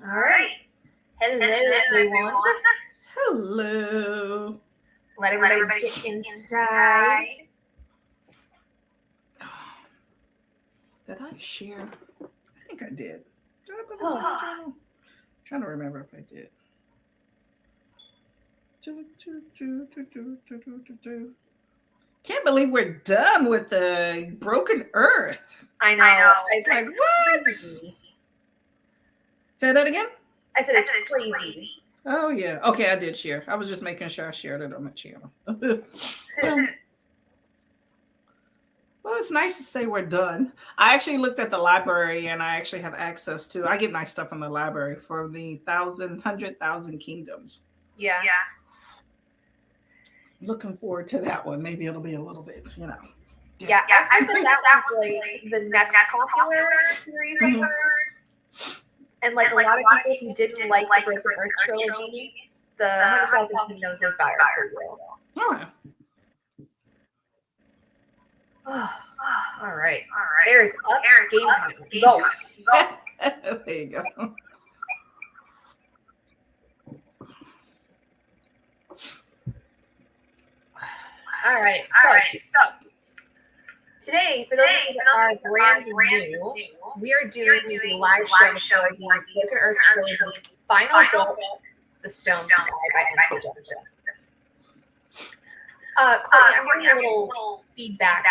All right. Hello, everyone. Hello. Let everybody get inside. Did I share? I think I did. Did I put this in Oh, my journal? Trying to remember if I did. Can't believe we're done with the Broken Earth. I know. It's like, what? Crazy. Say that again? I said it's crazy. Oh, yeah. Okay, I did share. I was just making sure I shared it on my channel. Well, it's nice to say we're done. I actually looked at the library and I actually have access to, I get nice stuff from the library for the 100,000 Kingdoms. Yeah. Looking forward to that one. Maybe it'll be a little bit, Yeah, different. I heard that one's like the next popular series of hers. And like a lot of people who didn't like the Broken Earth trilogy, the 100,000 Kingdoms was better for you. All right. All right. There's up game time. Go. There you go. All right. So today, for those of you that are brand new, we are doing the live show for the Broken Earth trilogy final book, The Stone Sky by N.K. Jemisin. Courtney, I'm getting a little feedback.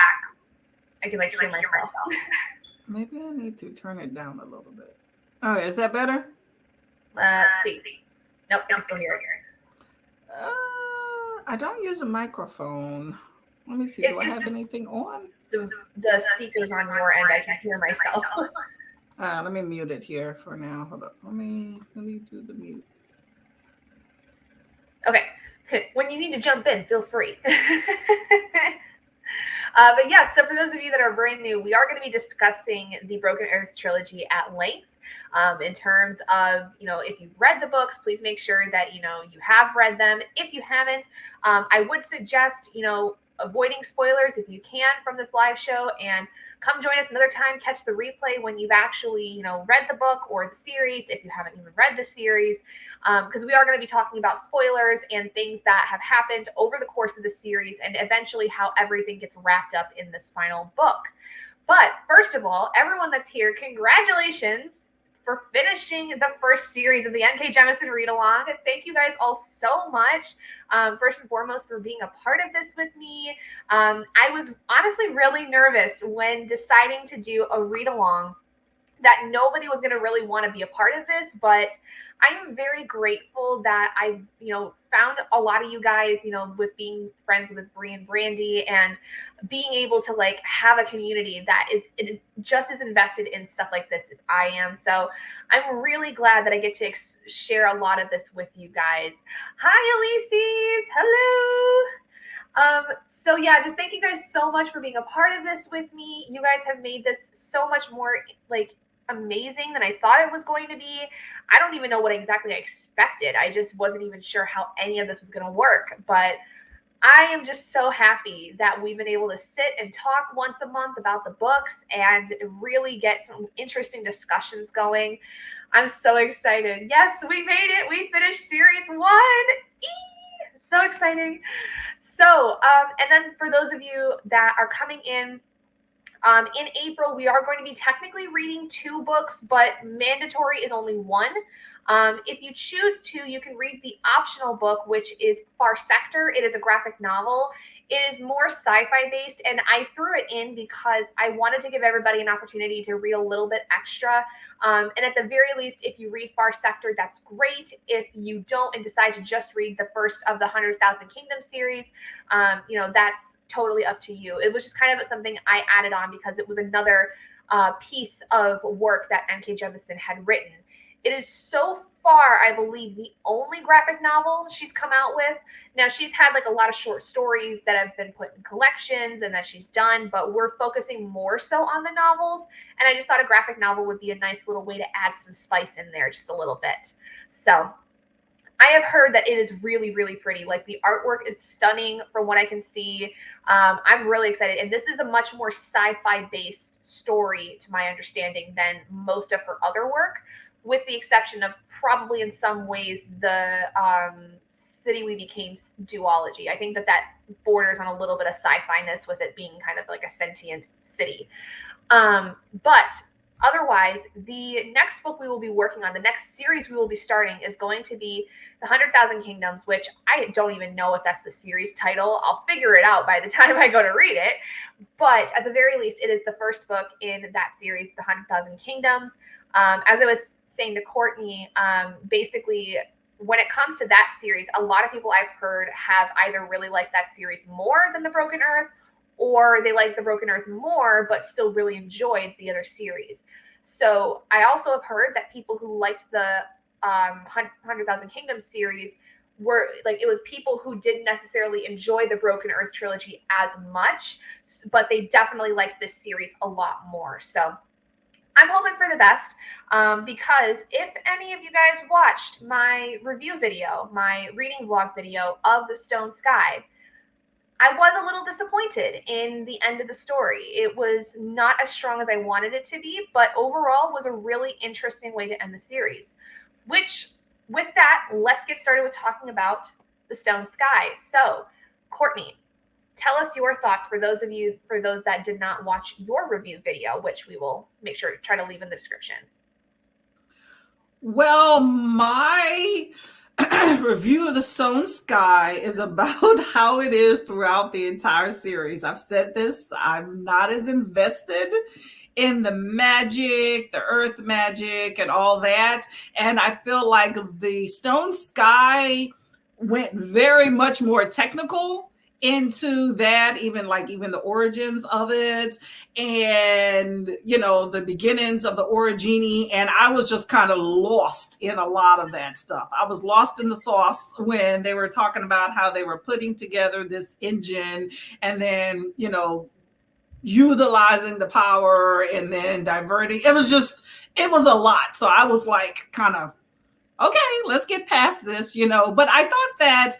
I can hear myself. Maybe I need to turn it down a little bit. Oh, is that better? Let's see. Nope, I'm still here. I don't use a microphone. Let me see. Do I have anything on? The speakers on your end, I can hear myself. Let me mute it here for now. Hold up. Let me do the mute. Okay. When you need to jump in, feel free. But yes, so for those of you that are brand new, we are going to be discussing the Broken Earth trilogy at length. In terms of, if you've read the books, please make sure that, you have read them. If you haven't, I would suggest, avoiding spoilers if you can from this live show, and come join us another time. Catch the replay when you've actually, read the book or the series, if you haven't even read the series, because we are going to be talking about spoilers and things that have happened over the course of the series, and eventually how everything gets wrapped up in this final book. But first of all, everyone that's here, congratulations for finishing the first series of the N.K. Jemisin read-along. Thank you guys all so much. First and foremost, for being a part of this with me. I was honestly really nervous when deciding to do a read-along that nobody was going to really want to be a part of this, but I am very grateful that I, found a lot of you guys, with being friends with Bree and Brandy, and being able to have a community that is just as invested in stuff like this as I am. So I'm really glad that I get to share a lot of this with you guys. Hi, Elises. Hello. So yeah, just thank you guys so much for being a part of this with me. You guys have made this so much more amazing than I thought it was going to be. I don't even know what exactly I expected. I just wasn't even sure how any of this was going to work. But I am just so happy that we've been able to sit and talk once a month about the books and really get some interesting discussions going. I'm so excited. Yes, we made it. We finished series 1. Eee! So exciting. So, and then for those of you that are coming in April, we are going to be technically reading 2 books, but mandatory is only 1. If you choose to, you can read the optional book, which is Far Sector. It is a graphic novel. It is more sci-fi based, and I threw it in because I wanted to give everybody an opportunity to read a little bit extra. And at the very least, if you read Far Sector, that's great. If you don't and decide to just read the first of the 100,000 Kingdoms series, that's totally up to you. It was just kind of something I added on because it was another piece of work that N.K. Jemisin had written. It is so far, I believe, the only graphic novel she's come out with. Now, she's had a lot of short stories that have been put in collections and that she's done, but we're focusing more so on the novels. And I just thought a graphic novel would be a nice little way to add some spice in there just a little bit. So I have heard that it is really, really pretty. The artwork is stunning from what I can see. I'm really excited. And this is a much more sci-fi based story, to my understanding, than most of her other work, with the exception of probably in some ways the City We Became duology. I think that borders on a little bit of sci-fi-ness with it being kind of like a sentient city. But otherwise, the next book we will be working on, the next series we will be starting, is going to be The 100,000 Kingdoms, which I don't even know if that's the series title. I'll figure it out by the time I go to read it. But at the very least, it is the first book in that series, The 100,000 Kingdoms. As I was saying to Courtney, basically, when it comes to that series, a lot of people I've heard have either really liked that series more than The Broken Earth, or they like The Broken Earth more, but still really enjoyed the other series. So I also have heard that people who liked the 100,000 Kingdoms series were like, it was people who didn't necessarily enjoy the Broken Earth trilogy as much, but they definitely liked this series a lot more. So I'm hoping for the best, because if any of you guys watched my review video, my reading vlog video of The Stone Sky, I was a little disappointed in the end of the story. It was not as strong as I wanted it to be, but overall was a really interesting way to end the series. Which, with that, let's get started with talking about The Stone Sky. So, Courtney, tell us your thoughts for those that did not watch your review video, which we will make sure to try to leave in the description. Well, my review of The Stone Sky is about how it is throughout the entire series. I've said this, I'm not as invested in the magic, the earth magic, and all that. And I feel like The Stone Sky went very much more technical into that, even the origins of it, and the beginnings of the origini. And I was just kind of lost in a lot of that stuff. I was lost in the sauce when they were talking about how they were putting together this engine, and then utilizing the power and then diverting. It was a lot. So I was like, kind of, okay, let's get past this, But I thought that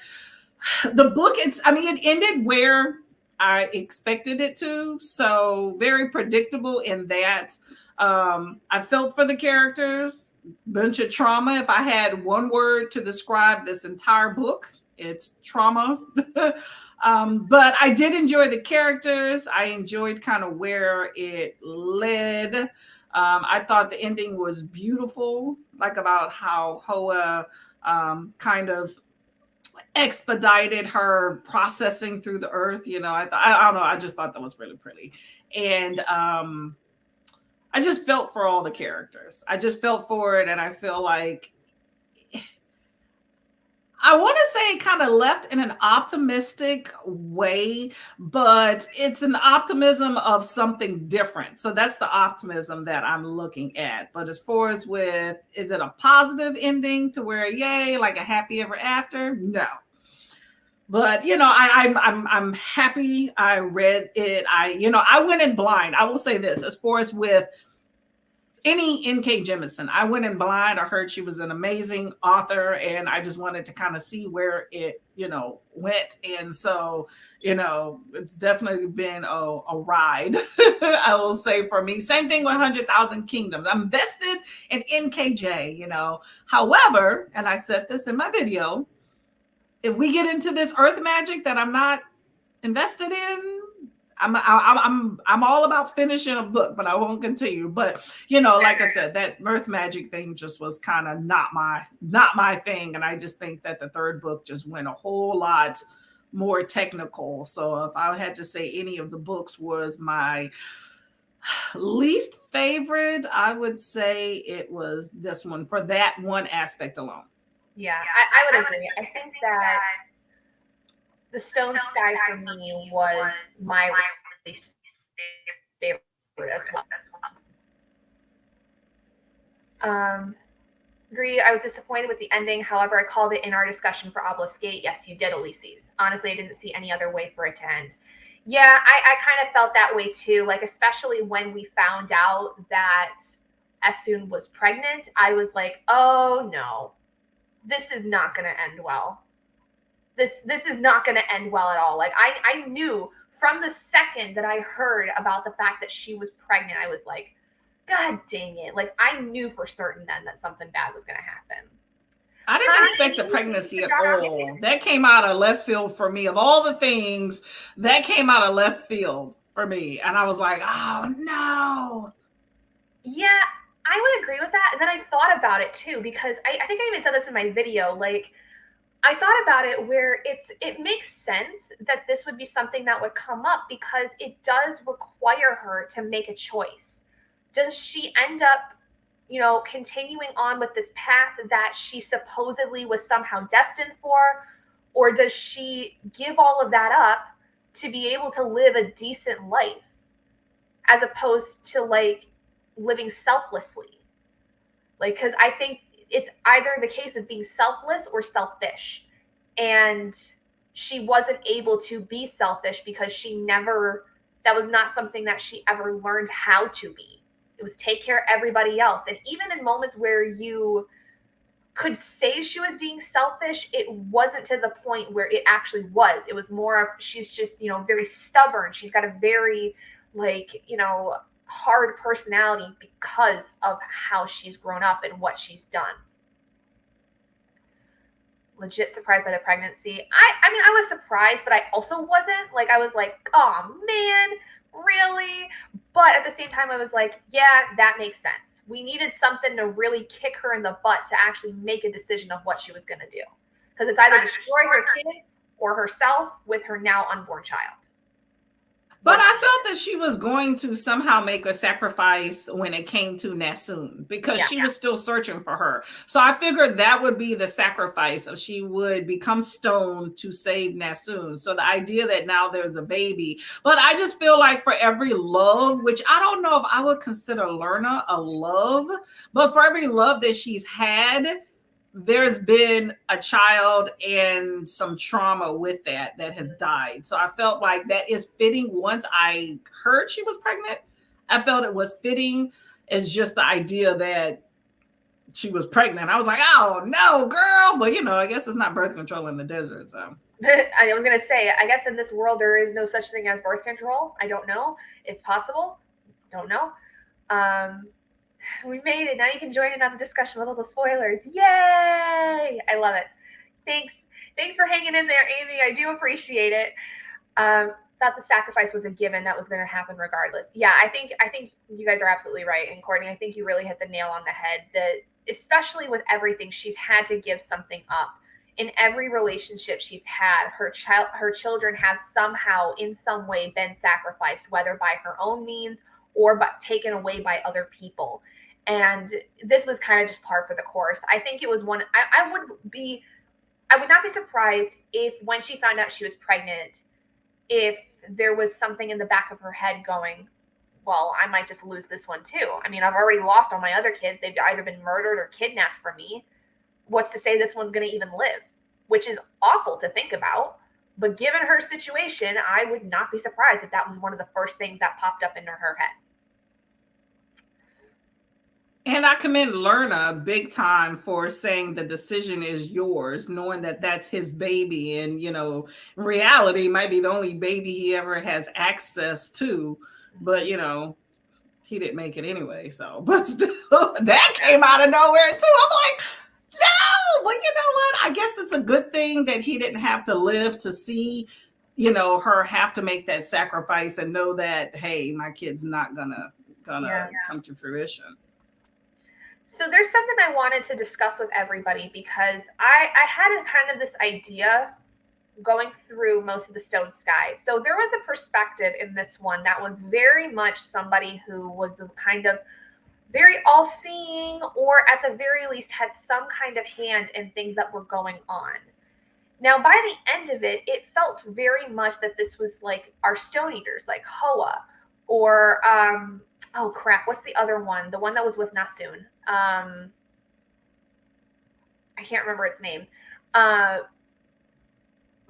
the book, it ended where I expected it to. So very predictable in that. I felt for the characters, bunch of trauma. If I had one word to describe this entire book, it's trauma. But I did enjoy the characters. I enjoyed kind of where it led. I thought the ending was beautiful, like about how Hoa kind of expedited her processing through the earth. I don't know. I just thought that was really pretty. And I just felt for all the characters. I just felt for it. And I feel like, I want to say, kind of left in an optimistic way, but it's an optimism of something different. So that's the optimism that I'm looking at. But as far as is it a positive ending to where, yay, like a happy ever after? No. But I'm happy I read it. I went in blind. I will say this, as far as with any N.K. Jemisin, I went in blind. I heard she was an amazing author, and I just wanted to kind of see where it, went. And so, it's definitely been a ride, I will say, for me. Same thing with 100,000 Kingdoms. I'm vested in NKJ, However, and I said this in my video, if we get into this earth magic that I'm not invested in, I'm all about finishing a book, but I won't continue. But like I said, that earth magic thing just was kind of not my thing, and I just think that the third book just went a whole lot more technical. So if I had to say any of the books was my least favorite, I would say it was this one, for that one aspect alone. Yeah, I would agree. I think that The Stone Sky for me was my least favorite as well. Agree. I was disappointed with the ending. However, I called it in our discussion for Obelisk Gate. Yes, you did, Ulysses. Honestly, I didn't see any other way for it to end. Yeah, I kind of felt that way too. Like, especially when we found out that Essun was pregnant, I was like, oh no, this is not going to end well. This is not going to end well at all. Like, I knew from the second that I heard about the fact that she was pregnant, I was like, God dang it. Like, I knew for certain then that something bad was going to happen. I didn't expect the pregnancy at all. That came out of left field for me. Of all the things, that came out of left field for me. And I was like, oh no. Yeah, I would agree with that. And then I thought about it too, because I think I even said this in my video. Like, I thought about it where it makes sense that this would be something that would come up because it does require her to make a choice. Does she end up, continuing on with this path that she supposedly was somehow destined for? Or does she give all of that up to be able to live a decent life as opposed to like living selflessly? Like, because I think it's either the case of being selfless or selfish. And she wasn't able to be selfish because that was not something that she ever learned how to be. It was take care of everybody else. And even in moments where you could say she was being selfish, it wasn't to the point where it actually was. It was more of she's just, very stubborn. She's got a very, like, hard personality because of how she's grown up and what she's done. Legit surprised by the pregnancy. I mean, I was surprised, but I also wasn't. Like, I was like, oh man, really? But at the same time, I was like, yeah, that makes sense. We needed something to really kick her in the butt to actually make a decision of what she was going to do. Because it's either destroy her kid or herself with her now unborn child. But I felt that she was going to somehow make a sacrifice when it came to Nassoon because she was still searching for her. So I figured that would be the sacrifice of she would become stoned to save Nassoon. So the idea that now there's a baby, but I just feel like for every love, which I don't know if I would consider Lerna a love, but for every love that she's had, there's been a child and some trauma with that has died. So I felt like that is fitting. Once I heard she was pregnant, I felt it was fitting. It's just the idea that she was pregnant. I was like, oh no, girl. But I guess it's not birth control in the desert. So I was going to say, I guess in this world, there is no such thing as birth control. I don't know. It's possible. Don't know. We made it. Now you can join in on the discussion with all the spoilers. Yay! I love it. Thanks for hanging in there, Amy. I do appreciate it. Thought the sacrifice was a given that was going to happen regardless. Yeah, I think you guys are absolutely right. And Courtney, I think you really hit the nail on the head that especially with everything, she's had to give something up. In every relationship she's had, her children have somehow in some way been sacrificed, whether by her own means or but taken away by other people. And this was kind of just par for the course. I think it was one. I would not be surprised if when she found out she was pregnant, if there was something in the back of her head going, well, I might just lose this one too. I mean, I've already lost all my other kids. They've either been murdered or kidnapped from me. What's to say this one's going to even live? Which is awful to think about. But given her situation, I would not be surprised if that was one of the first things that popped up into her head. And I commend Lerna big time for saying the decision is yours, knowing that that's his baby. And, in reality, might be the only baby he ever has access to. But, he didn't make it anyway. So, but still, that came out of nowhere, too. I'm like, no, but you know what? I guess it's a good thing that he didn't have to live to see, her have to make that sacrifice and know that, hey, my kid's not gonna come to fruition. So there's something I wanted to discuss with everybody because I had a kind of this idea going through most of the Stone Sky. So there was a perspective in this one that was very much somebody who was kind of very all-seeing, or at the very least had some kind of hand in things that were going on. Now, by the end of it, it felt very much that this was like our Stone Eaters, like Hoa, or oh crap, what's the other one? The one that was with Nassoon. I can't remember its name.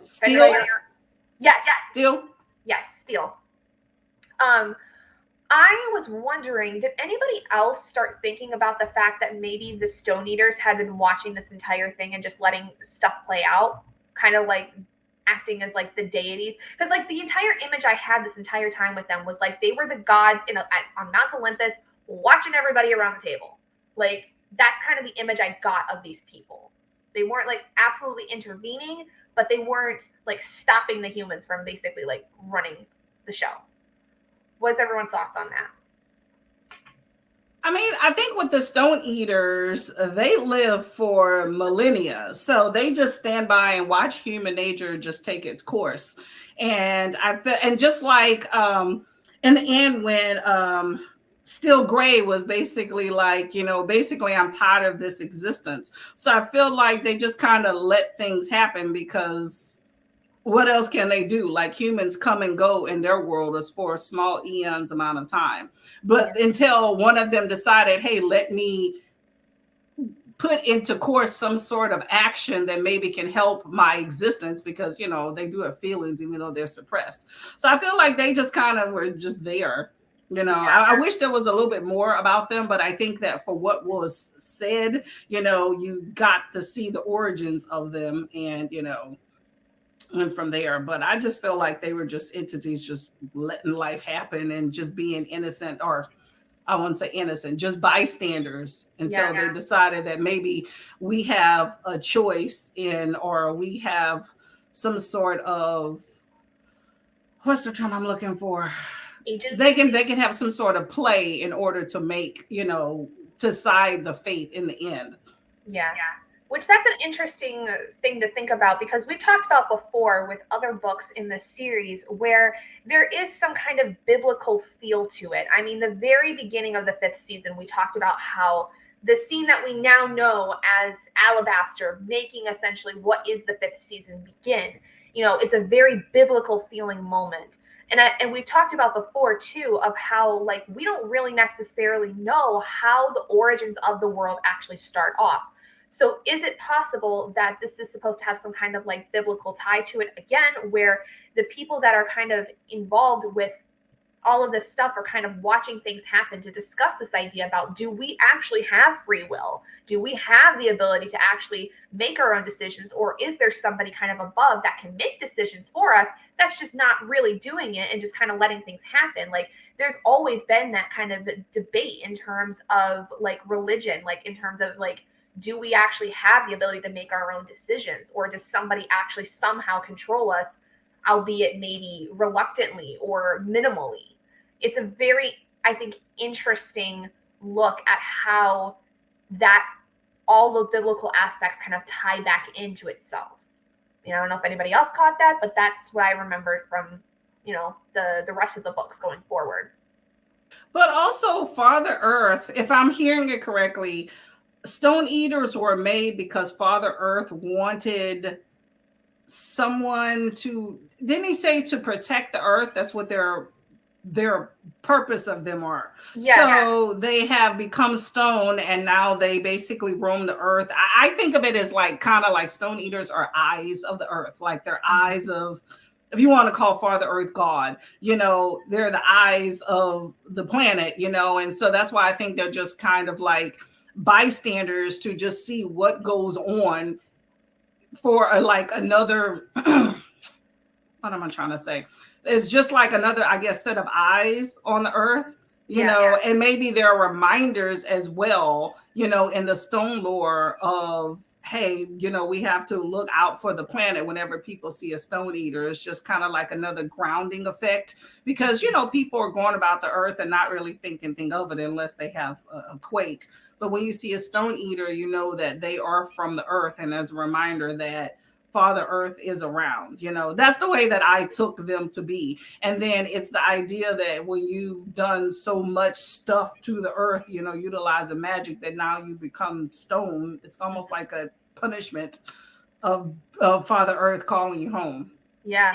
Steel. Yes. Steel. Yes, Steel. I was wondering, did anybody else start thinking about the fact that maybe the Stone Eaters had been watching this entire thing and just letting stuff play out, kind of like acting as like the deities? Because like the entire image I had this entire time with them was like they were the gods on Mount Olympus watching everybody around the table. Like, that's kind of the image I got of these people. They weren't like absolutely intervening, but they weren't like stopping the humans from basically like running the show. What's everyone's thoughts on that? I mean, I think with the Stone Eaters, they live for millennia. So they just stand by and watch human nature just take its course. And I feel, and just like in the end, when Still Gray was basically like, basically I'm tired of this existence. So I feel like they just kind of let things happen because what else can they do? Like humans come and go in their world as for a small eons amount of time. But until one of them decided, hey, let me put into course some sort of action that maybe can help my existence, because they do have feelings even though they're suppressed. So I feel like they just kind of were just there. I wish there was a little bit more about them, but I think that for what was said, you got to see the origins of them, and went from there. But I just feel like they were just entities just letting life happen and just being innocent, or I wouldn't say innocent, just bystanders until they decided that maybe we have a choice in, or we have some sort of, what's the term I'm looking for? Agency? They can have some sort of play in order to make, to side the fate in the end. Yeah. Which that's an interesting thing to think about, because we've talked about before with other books in the series where there is some kind of biblical feel to it. I mean, the very beginning of the 5th season, we talked about how the scene that we now know as Alabaster making essentially what is the 5th season begin, it's a very biblical feeling moment. And we've talked about before too of how like we don't really necessarily know how the origins of the world actually start off. So is it possible that this is supposed to have some kind of like biblical tie to it again, where the people that are kind of involved with all of this stuff are kind of watching things happen to discuss this idea about, do we actually have free will? Do we have the ability to actually make our own decisions? Or is there somebody kind of above that can make decisions for us that's just not really doing it and just kind of letting things happen? Like, there's always been that kind of debate in terms of like religion, like in terms of like, do we actually have the ability to make our own decisions, or does somebody actually somehow control us, albeit maybe reluctantly or minimally? It's a very, I think, interesting look at how that all those biblical aspects kind of tie back into itself. I don't know if anybody else caught that, but that's what I remembered from, the rest of the books going forward. But also Father Earth, if I'm hearing it correctly, Stone Eaters were made because Father Earth wanted someone to, didn't he say, to protect the earth? That's what their purpose of them are. So they have become stone, and now they basically roam the earth. I think of it as like kind of like Stone Eaters are eyes of the earth, like they're eyes of, if you want to call Father Earth God, they're the eyes of the planet, and so that's why I think they're just kind of like bystanders to just see what goes on for like another what am I trying to say? It's just like another, I guess, set of eyes on the earth, and maybe there are reminders as well, in the stone lore of, hey, we have to look out for the planet whenever people see a stone eater. It's just kind of like another grounding effect, because, people are going about the earth and not really think of it unless they have a quake. But when you see a stone eater, you know that they are from the earth. And as a reminder that Father Earth is around, that's the way that I took them to be. And then it's the idea that when you've done so much stuff to the earth, utilizing magic, that now you become stone. It's almost like a punishment of Father Earth calling you home. Yeah.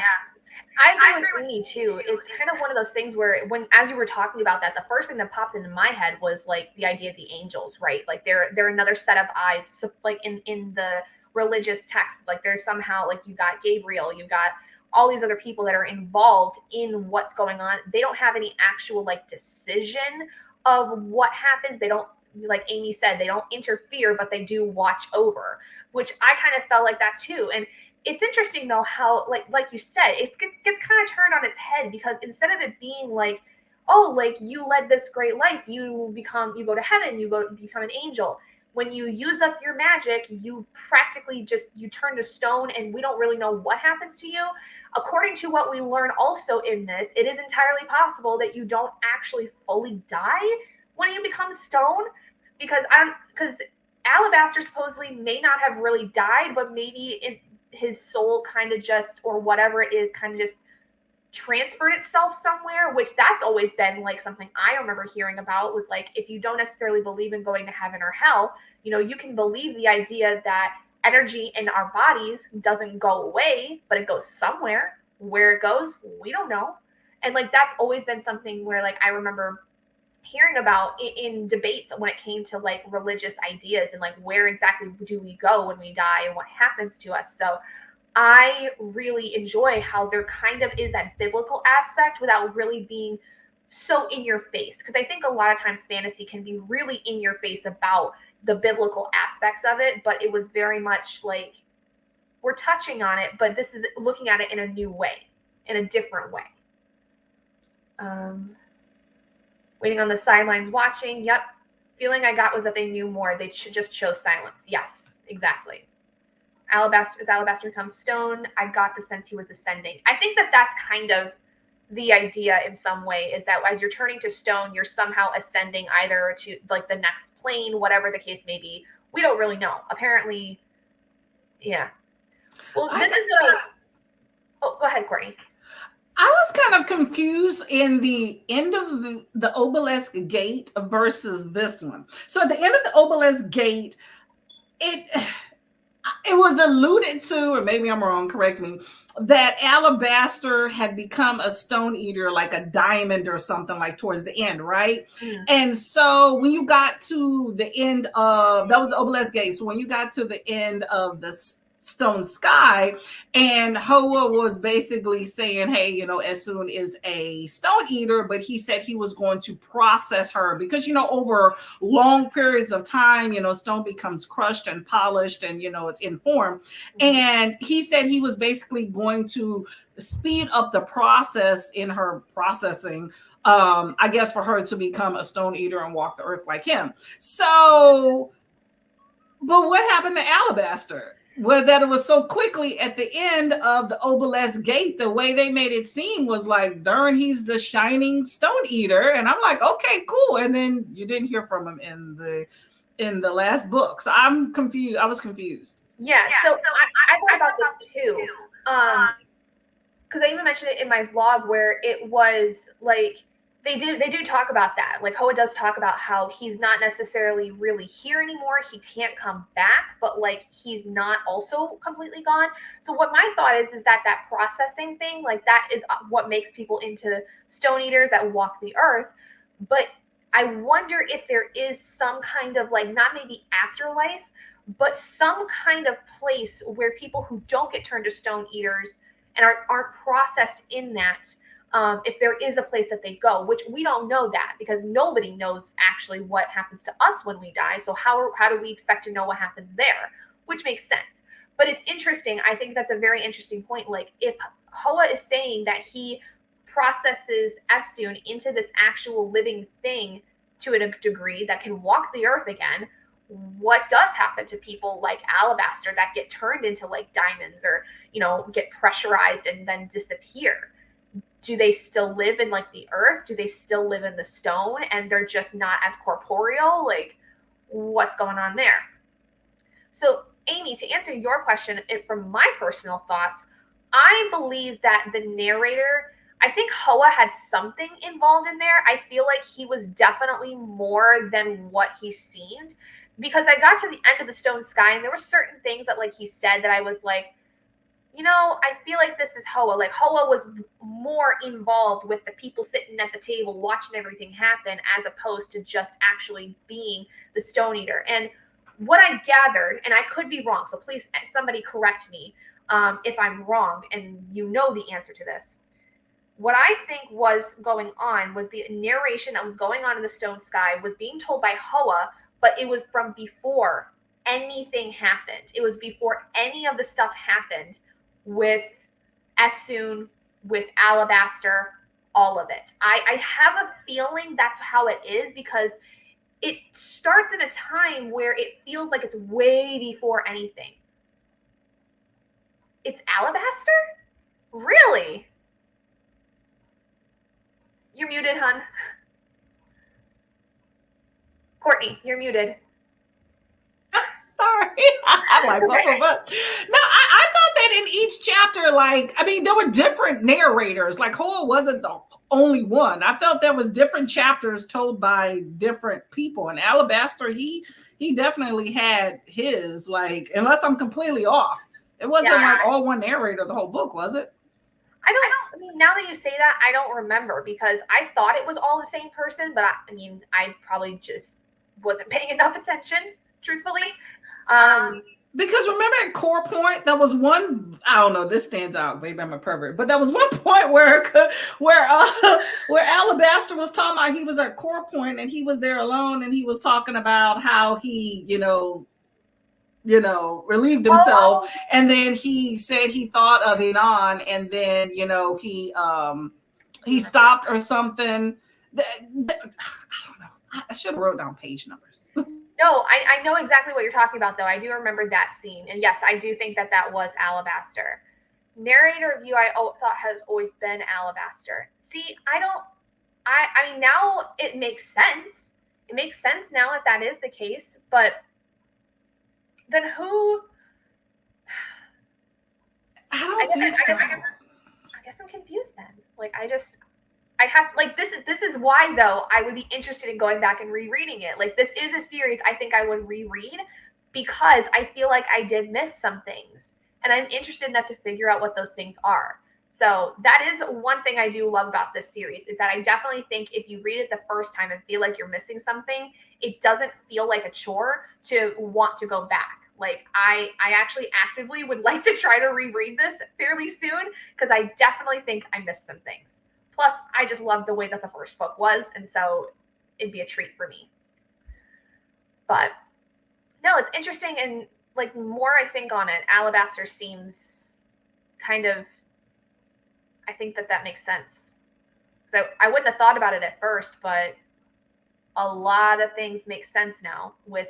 I agree with Amy too. It's kind of one of those things where as you were talking about that, the first thing that popped into my head was like the idea of the angels, right? Like they're another set of eyes. So like in the religious text, like there's somehow like you got Gabriel, you got all these other people that are involved in what's going on. They don't have any actual like decision of what happens. They don't, like Amy said, they don't interfere, but they do watch over, which I kind of felt like that too. And it's interesting though how like you said, it gets kind of turned on its head, because instead of it being like, oh, like you led this great life, you go to heaven, become an angel. When you use up your magic, you practically just you turn to stone, and we don't really know what happens to you. According to what we learn also in this, it is entirely possible that you don't actually fully die when you become stone, because Alabaster supposedly may not have really died, but maybe his soul kind of just, or whatever it is, kind of just transferred itself somewhere, which that's always been like something I remember hearing about, was like, if you don't necessarily believe in going to heaven or hell, you can believe the idea that energy in our bodies doesn't go away, but it goes somewhere. Where it goes, we don't know. And like that's always been something where like I remember hearing about in debates when it came to like religious ideas and like where exactly do we go when we die and what happens to us. So I really enjoy how there kind of is that biblical aspect without really being so in your face. Because I think a lot of times fantasy can be really in your face about the biblical aspects of it, but it was very much like we're touching on it, but this is looking at it in a new way, in a different way. Waiting on the sidelines watching. Yep. Feeling I got was that they knew more. They just chose silence. Yes, exactly. As Alabaster becomes stone, I got the sense he was ascending. I think that that's kind of the idea in some way, is that as you're turning to stone, you're somehow ascending either to like the next plane, whatever the case may be. We don't really know. Apparently, yeah. Well, this is what. Oh, go ahead, Courtney. I was kind of confused in the end of the obelisk gate versus this one. So at the end of the obelisk gate, it was alluded to, or maybe I'm wrong, correct me, that Alabaster had become a stone eater, like a diamond or something, like towards the end, right? Mm. And so when you got to the end of, that was the obelisk gate. So when you got to the end of the stone sky, and Hoa was basically saying, hey, Esun is a stone eater, but he said he was going to process her because, over long periods of time, stone becomes crushed and polished and, it's in form. Mm-hmm. And he said he was basically going to speed up the process in her processing, I guess, for her to become a stone eater and walk the earth like him. So, but what happened to Alabaster? Well, that it was so quickly at the end of the obelisk gate, the way they made it seem was like, darn, he's the shining stone eater. And I'm like, okay, cool. And then you didn't hear from him in the last book. So I'm confused. I was confused. Yeah, so I thought about this too. Because I even mentioned it in my vlog where it was like they do talk about that. Like Hoa does talk about how he's not necessarily really here anymore. He can't come back, but like he's not also completely gone. So what my thought is that processing thing, like that is what makes people into stone eaters that walk the earth. But I wonder if there is some kind of like, not maybe afterlife, but some kind of place where people who don't get turned to stone eaters and aren't processed in that, if there is a place that they go, which we don't know that because nobody knows actually what happens to us when we die. So how do we expect to know what happens there? Which makes sense. But it's interesting. I think that's a very interesting point. Like if Hoa is saying that he processes Esun into this actual living thing to a degree that can walk the earth again, what does happen to people like Alabaster that get turned into like diamonds or, get pressurized and then disappear? Do they still live in like the earth? Do they still live in the stone and they're just not as corporeal? Like what's going on there? So Amy, to answer your question, from my personal thoughts, I believe that the narrator, I think Hoa had something involved in there. I feel like he was definitely more than what he seemed, because I got to the end of the stone sky and there were certain things that like he said that I was like, I feel like this is Hoa. Like Hoa was more involved with the people sitting at the table watching everything happen as opposed to just actually being the stone eater. And what I gathered, and I could be wrong, so please somebody correct me if I'm wrong and you know the answer to this. What I think was going on was the narration that was going on in the stone sky was being told by Hoa, but it was from before anything happened. It was before any of the stuff happened with Esun, with Alabaster, all of it. I have a feeling that's how it is because it starts in a time where it feels like it's way before anything. It's Alabaster? Really? You're muted, hun. Courtney, you're muted. Sorry. I'm like, okay. No, I thought that in each chapter, like, I mean, there were different narrators. Like, Hoa wasn't the only one. I felt there was different chapters told by different people. And Alabaster, he definitely had his, like, unless I'm completely off. It wasn't like all one narrator the whole book, was it? I mean, now that you say that, I don't remember because I thought it was all the same person, but I probably just wasn't paying enough attention, truthfully. Because remember at Core Point, there was one, I don't know, this stands out, maybe I'm a pervert, but there was one point where Alabaster was talking about he was at Core Point and he was there alone and he was talking about how he, relieved himself. And then he said he thought of Inan and then, he stopped or something. I don't know. I should have wrote down page numbers. No, I know exactly what you're talking about, though. I do remember that scene. And yes, I do think that was Alabaster. Narrator view, I thought has always been Alabaster. See, I mean, now it makes sense. It makes sense now if that is the case. But then who? I guess I'm confused then. Like, I have, like, this is why, though, I would be interested in going back and rereading it. Like, this is a series I think I would reread because I feel like I did miss some things. And I'm interested enough to figure out what those things are. So that is one thing I do love about this series is that I definitely think if you read it the first time and feel like you're missing something, it doesn't feel like a chore to want to go back. Like, I actually actively would like to try to reread this fairly soon because I definitely think I missed some things. Plus, I just loved the way that the first book was, and so it'd be a treat for me. But no, it's interesting, and like more I think on it, Alabaster seems kind of. I think that makes sense. So I wouldn't have thought about it at first, but a lot of things make sense now with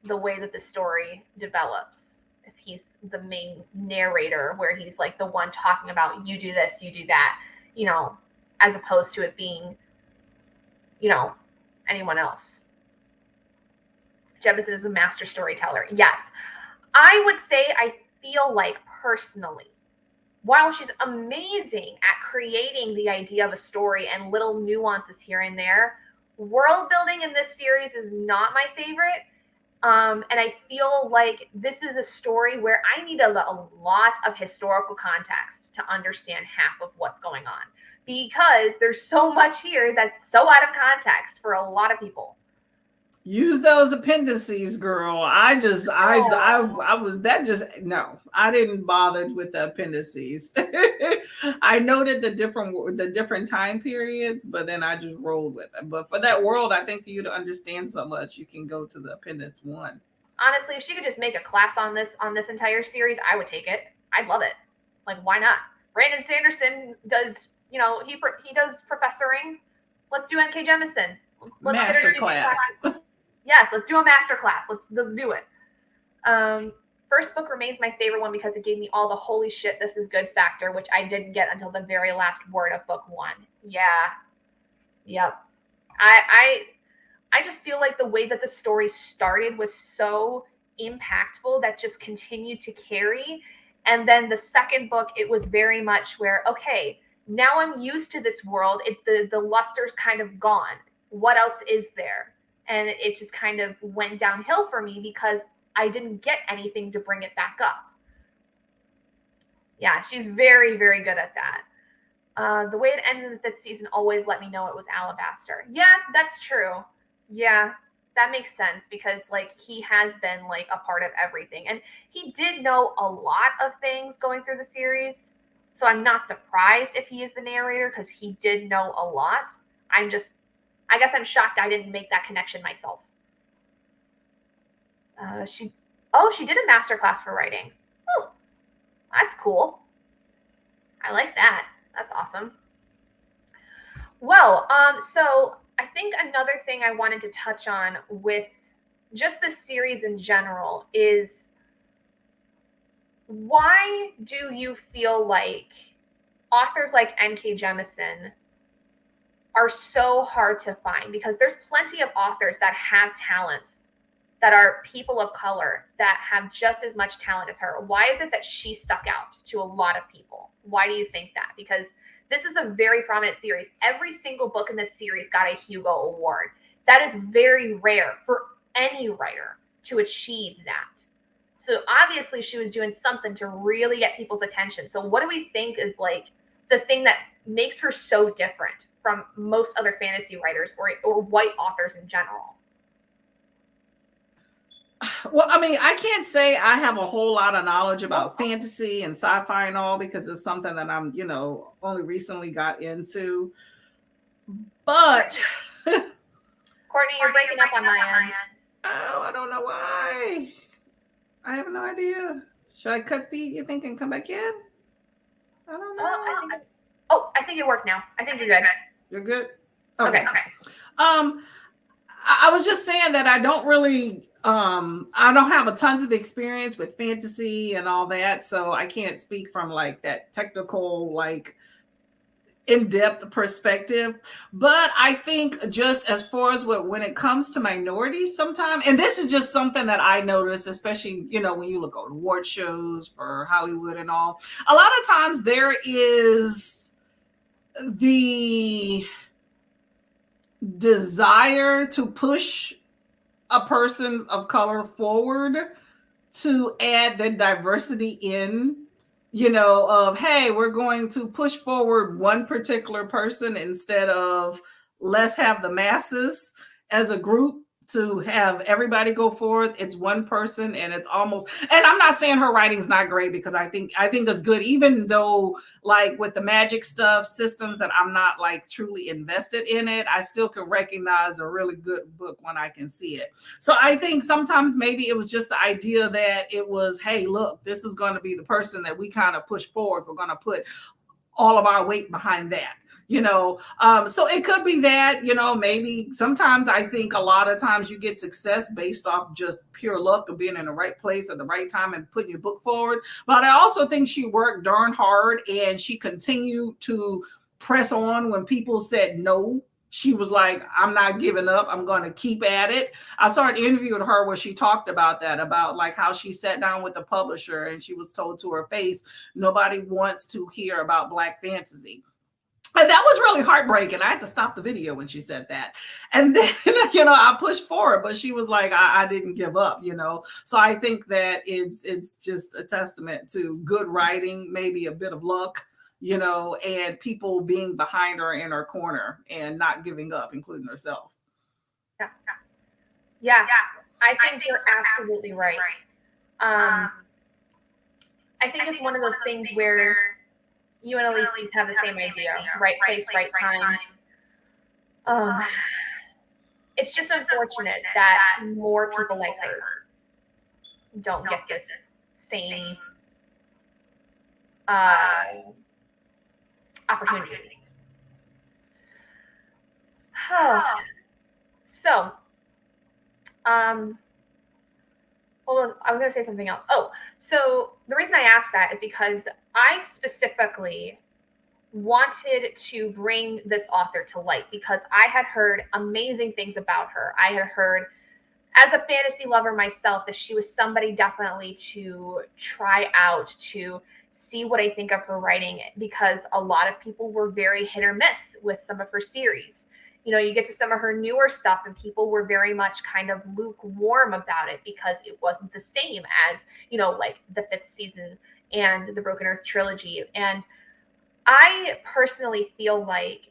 the way that the story develops. If he's the main narrator, where he's like the one talking about you do this, you do that, as opposed to it being, anyone else. Jemisin is a master storyteller. Yes. I would say I feel like personally, while she's amazing at creating the idea of a story and little nuances here and there, world building in this series is not my favorite. And I feel like this is a story where I need a lot of historical context to understand half of what's going on because there's so much here that's so out of context for a lot of people. Use those appendices, girl. I didn't bother with the appendices. I noted the different time periods, but then I just rolled with it. But for that world, I think for you to understand so much, you can go to the appendix 1. Honestly, if she could just make a class on this entire series, I would take it. I'd love it. Like, why not? Brandon Sanderson does, he does professoring. Let's do NK Jemisin. Master class. Yes, let's do a master class. Let's do it. First book remains my favorite one because it gave me all the holy shit, this is good factor, which I didn't get until the very last word of book 1. Yeah. Yep. I just feel like the way that the story started was so impactful that just continued to carry. And then the second book, it was very much where, okay, now I'm used to this world. The luster's kind of gone. What else is there? And it just kind of went downhill for me because I didn't get anything to bring it back up. Yeah, she's very, very good at that. The way it ends in the 5th season always let me know it was Alabaster. Yeah, that's true. Yeah, that makes sense because, like, he has been, like, a part of everything. And he did know a lot of things going through the series. So I'm not surprised if he is the narrator because he did know a lot. I guess I'm shocked I didn't make that connection myself. She did a master class for writing. Oh, that's cool. I like that. That's awesome. Well, so I think another thing I wanted to touch on with just the series in general is, why do you feel like authors like N.K. Jemisin are so hard to find? Because there's plenty of authors that have talents, that are people of color, that have just as much talent as her. Why is it that she stuck out to a lot of people? Why do you think that? Because this is a very prominent series. Every single book in this series got a Hugo Award. That is very rare for any writer to achieve that. So obviously she was doing something to really get people's attention. So what do we think is like the thing that makes her so different from most other fantasy writers, or white authors in general? Well, I mean, I can't say I have a whole lot of knowledge about fantasy and sci-fi and all, because it's something that I'm, only recently got into. But Courtney, you're breaking up on my end. oh, I don't know why. I have no idea. Should I cut feed, you think, and come back in? I don't know. I think it worked now. I think you're good. You're good? Okay. I was just saying that I don't really I don't have a tons of experience with fantasy and all that, so I can't speak from like that technical, like in-depth perspective. But I think just as far as when it comes to minorities sometimes, and this is just something that I notice, especially when you look at award shows for Hollywood and all, a lot of times there is the desire to push a person of color forward, to add the diversity in, of, hey, we're going to push forward one particular person instead of let's have the masses as a group to have everybody go forth. It's one person, and it's almost, and I'm not saying her writing's not great, because I think it's good, even though like with the magic stuff, systems that I'm not like truly invested in it, I still can recognize a really good book when I can see it. So I think sometimes maybe it was just the idea that it was, hey, look, this is going to be the person that we kind of push forward. We're going to put all of our weight behind that. So it could be that, maybe sometimes I think a lot of times you get success based off just pure luck of being in the right place at the right time and putting your book forward. But I also think she worked darn hard, and she continued to press on when people said no. She was like, I'm not giving up. I'm going to keep at it. I saw an interview with her where she talked about that, about like how she sat down with the publisher and she was told to her face, nobody wants to hear about Black fantasy. And that was really heartbreaking. I had to stop the video when she said that. And then, I pushed forward, but she was like, I didn't give up, So I think that it's just a testament to good writing, maybe a bit of luck, and people being behind her in her corner and not giving up, including herself. Yeah. I think you're absolutely right. I think it's one of those things where you and Elise have the same idea, right place, right time. It's just unfortunate that more people like her don't get this same opportunities. So, well, I was going to say something else. So the reason I asked that is because I specifically wanted to bring this author to light, because I had heard amazing things about her. I had heard, as a fantasy lover myself, that she was somebody definitely to try out, to see what I think of her writing, because a lot of people were very hit or miss with some of her series. You get to some of her newer stuff and people were very much kind of lukewarm about it, because it wasn't the same as, like the 5th season and the Broken Earth trilogy. And I personally feel like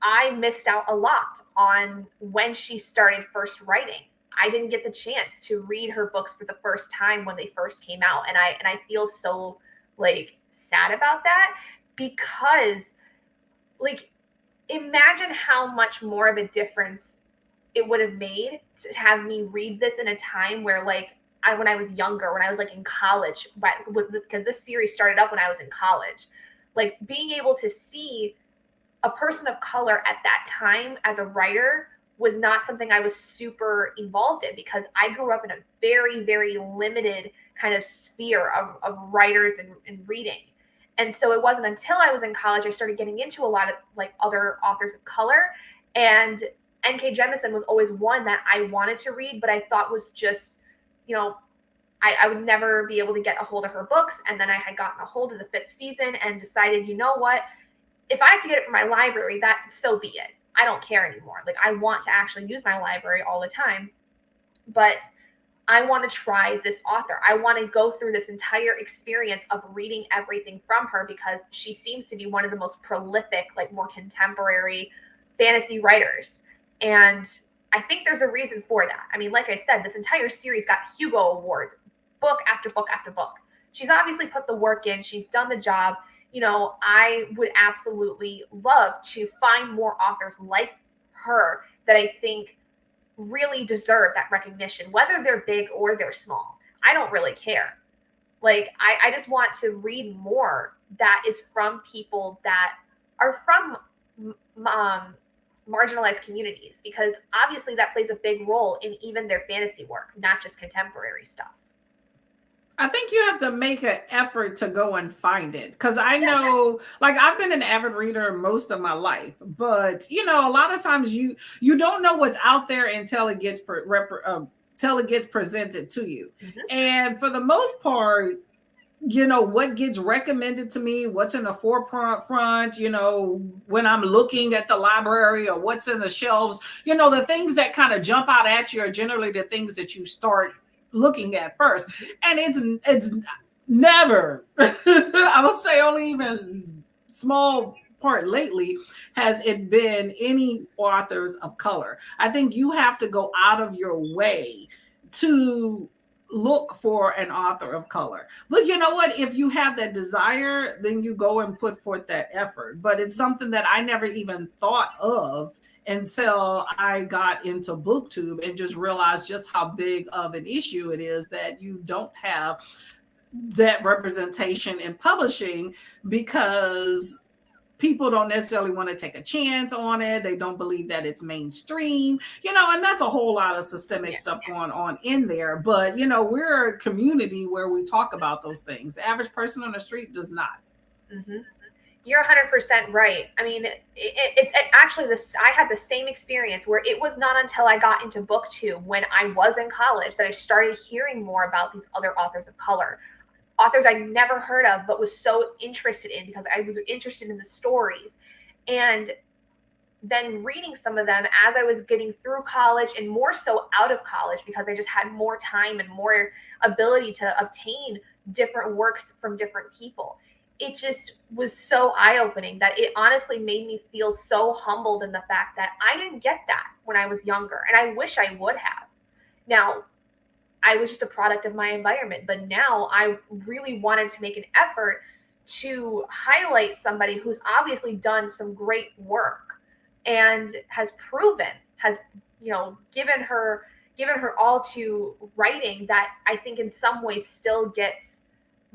I missed out a lot on when she started first writing. I didn't get the chance to read her books for the first time when they first came out. And I feel so like sad about that, because like, imagine how much more of a difference it would have made to have me read this in a time where, like, when I was younger, when I was like in college, because this series started up when I was in college, like being able to see a person of color at that time as a writer was not something I was super involved in, because I grew up in a very, very limited kind of sphere of writers and reading. And so it wasn't until I was in college I started getting into a lot of like other authors of color. And N.K. Jemisin was always one that I wanted to read, but I thought was just, you know, I would never be able to get a hold of her books. And then I had gotten a hold of the fifth season and decided, you know what? If I have to get it from my library, that so be it. I don't care anymore. Like, I want to actually use my library all the time, but I want to try this author. I want to go through this entire experience of reading everything from her, because she seems to be one of the most prolific, like more contemporary fantasy writers. And I think there's a reason for that. I mean, like I said, this entire series got Hugo Awards, book after book after book. She's obviously put the work in, she's done the job. You know, I would absolutely love to find more authors like her that I think really deserve that recognition, whether they're big or they're small. I don't really care. Like, I just want to read more that is from people that are from marginalized communities, because obviously that plays a big role in even their fantasy work, not just contemporary stuff. I think you have to make an effort to go and find it, because I know, like, I've been an avid reader most of my life, but you know, a lot of times you don't know what's out there until it gets presented to you. Mm-hmm. And for the most part, you know, what gets recommended to me, what's in the forefront, you know, when I'm looking at the library, or what's in the shelves, you know, the things that kind of jump out at you are generally the things that you start looking at first. And it's never I would say only even small part lately has it been any authors of color. I think you have to go out of your way to look for an author of color. But you know what? If you have that desire, then you go and put forth that effort. But it's something that I never even thought of until I got into BookTube and just realized just how big of an issue it is that you don't have that representation in publishing, because people don't necessarily want to take a chance on it. They don't believe that it's mainstream, you know, and that's a whole lot of systemic stuff going on in there. But, you know, we're a community where we talk about those things. The average person on the street does not. Mm-hmm. You're 100% right. I mean, it's actually this. I had the same experience where it was not until I got into BookTube when I was in college that I started hearing more about these other authors of color, authors I never heard of but was so interested in because I was interested in the stories. And then reading some of them as I was getting through college, and more so out of college, because I just had more time and more ability to obtain different works from different people. It just was so eye-opening that it honestly made me feel so humbled in the fact that I didn't get that when I was younger, and I wish I would have. Now, I was just a product of my environment, but now I really wanted to make an effort to highlight somebody who's obviously done some great work and has proven, has, you know, given her all to writing that I think in some ways still gets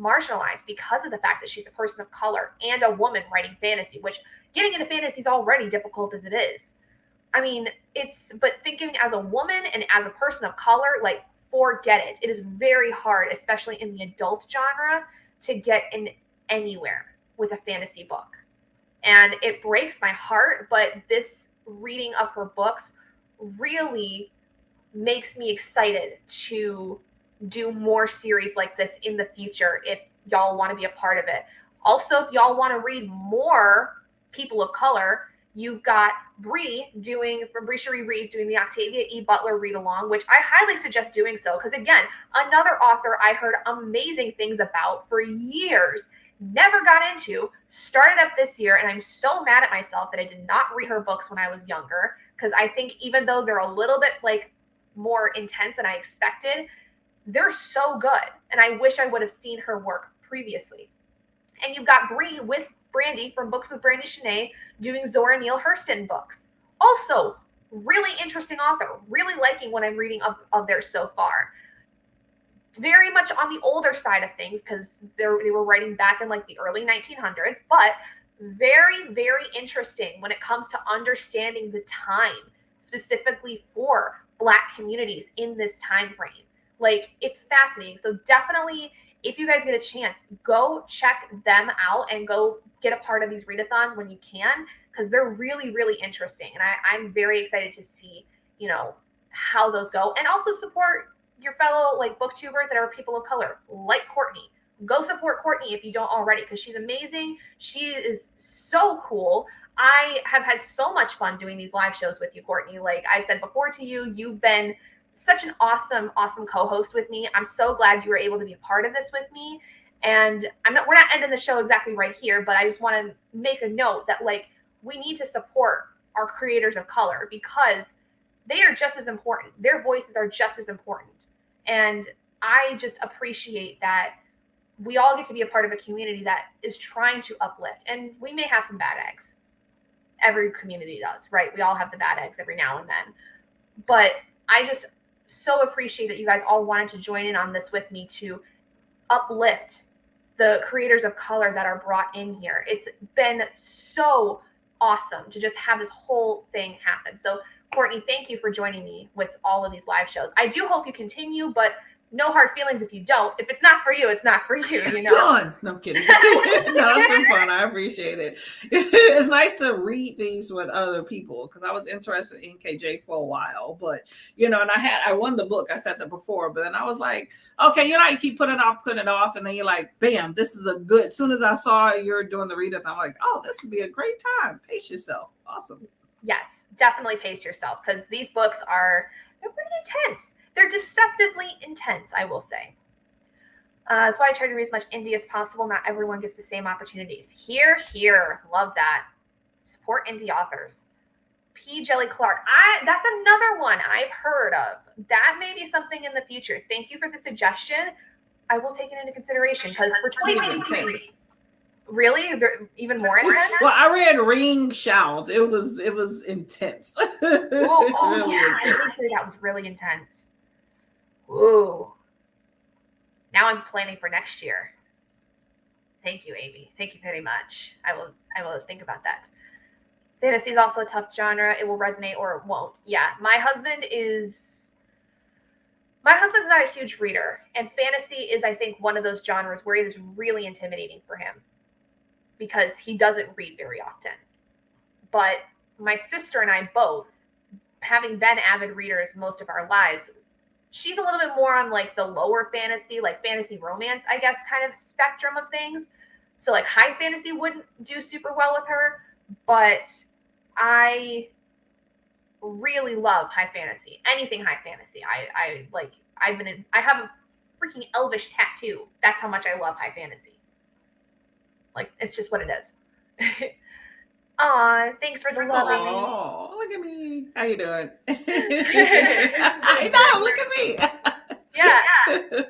marginalized because of the fact that she's a person of color and a woman writing fantasy, which getting into fantasy is already difficult as it is. I mean, but thinking as a woman and as a person of color, like, forget it. It is very hard, especially in the adult genre, to get in anywhere with a fantasy book. And it breaks my heart, but this reading of her books really makes me excited to do more series like this in the future if y'all want to be a part of it. Also, if y'all want to read more people of color, you've got Bree from Bree Cherie Reads doing the Octavia E. Butler read along, which I highly suggest doing so, because again, another author I heard amazing things about for years, never got into, started up this year, and I'm so mad at myself that I did not read her books when I was younger, because I think even though they're a little bit like more intense than I expected, they're so good, and I wish I would have seen her work previously. And you've got Bree with Brandy from Books with Brandy Shanae doing Zora Neale Hurston books. Also, really interesting author. Really liking what I'm reading of theirs so far. Very much on the older side of things, because they were writing back in like the early 1900s, but very, very interesting when it comes to understanding the time specifically for Black communities in this time frame. Like, it's fascinating. So definitely, if you guys get a chance, go check them out and go get a part of these readathons when you can, because they're really, really interesting. And I'm very excited to see, how those go, and also support your fellow like booktubers that are people of color, like Courtney. Go support Courtney if you don't already, because she's amazing. She is so cool. I have had so much fun doing these live shows with you, Courtney. Like I've said before to you, you've been such an awesome, awesome co-host with me. I'm so glad you were able to be a part of this with me. And we're not ending the show exactly right here, but I just want to make a note that like we need to support our creators of color, because they are just as important. Their voices are just as important. And I just appreciate that we all get to be a part of a community that is trying to uplift. And we may have some bad eggs. Every community does, right? We all have the bad eggs every now and then. But I just so appreciate that you guys all wanted to join in on this with me to uplift the creators of color that are brought in here. It's been so awesome to just have this whole thing happen. So Courtney, thank you for joining me with all of these live shows. I do hope you continue, but no hard feelings if you don't. If it's not for you, it's not for you, Done. No, I'm kidding. No, it's been fun. I appreciate it. It's nice to read these with other people, because I was interested in KJ for a while, but and I won the book. I said that before, but then I was like, okay, you keep putting it off, and then you're like, bam, this is a good. As soon as I saw you're doing the readathon, I'm like, oh, this would be a great time. Pace yourself. Awesome. Yes, definitely pace yourself, because these books they're pretty intense. They're deceptively intense, I will say. That's why I try to read as much indie as possible. Not everyone gets the same opportunities. Here. Love that. Support indie authors. P. Jelly Clark. That's another one I've heard of. That may be something in the future. Thank you for the suggestion. I will take it into considetion, because for 2023. Really? They're even more intense? Well, I read Ring Shout. It was intense. Really yeah. Intense. I did say that was really intense. Ooh. Now I'm planning for next year. Thank you, Amy. Thank you very much. I will think about that. Fantasy is also a tough genre. It will resonate or it won't. Yeah. My husband's not a huge reader, and fantasy is, I think, one of those genres where it is really intimidating for him, because he doesn't read very often. But my sister and I both, having been avid readers most of our lives, she's a little bit more on like the lower fantasy, like fantasy romance, I guess, kind of spectrum of things. So like high fantasy wouldn't do super well with her, but I really love high fantasy. Anything high fantasy. I have a freaking elvish tattoo. That's how much I love high fantasy. Like, it's just what it is. Aw, thanks for the love. Oh, look at me. How you doing? I know, look at me. Yeah.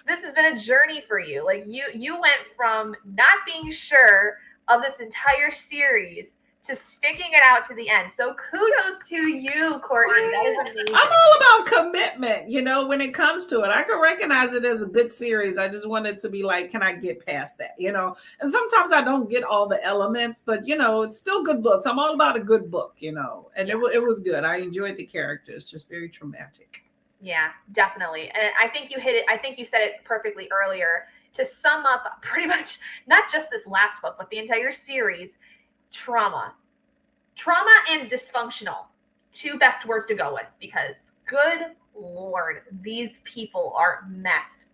This has been a journey for you. Like, you went from not being sure of this entire series to sticking it out to the end. So kudos to you, Courtney. That is amazing. I'm all about commitment, when it comes to it. I can recognize it as a good series. I just want it to be like, can I get past that, And sometimes I don't get all the elements, but, it's still good books. I'm all about a good book, and it was good. I enjoyed the characters, just very traumatic. Yeah, definitely. And I think you hit it. I think you said it perfectly earlier. To sum up pretty much not just this last book, but the entire series, trauma and dysfunctional, two best words to go with, because good Lord, these people are messed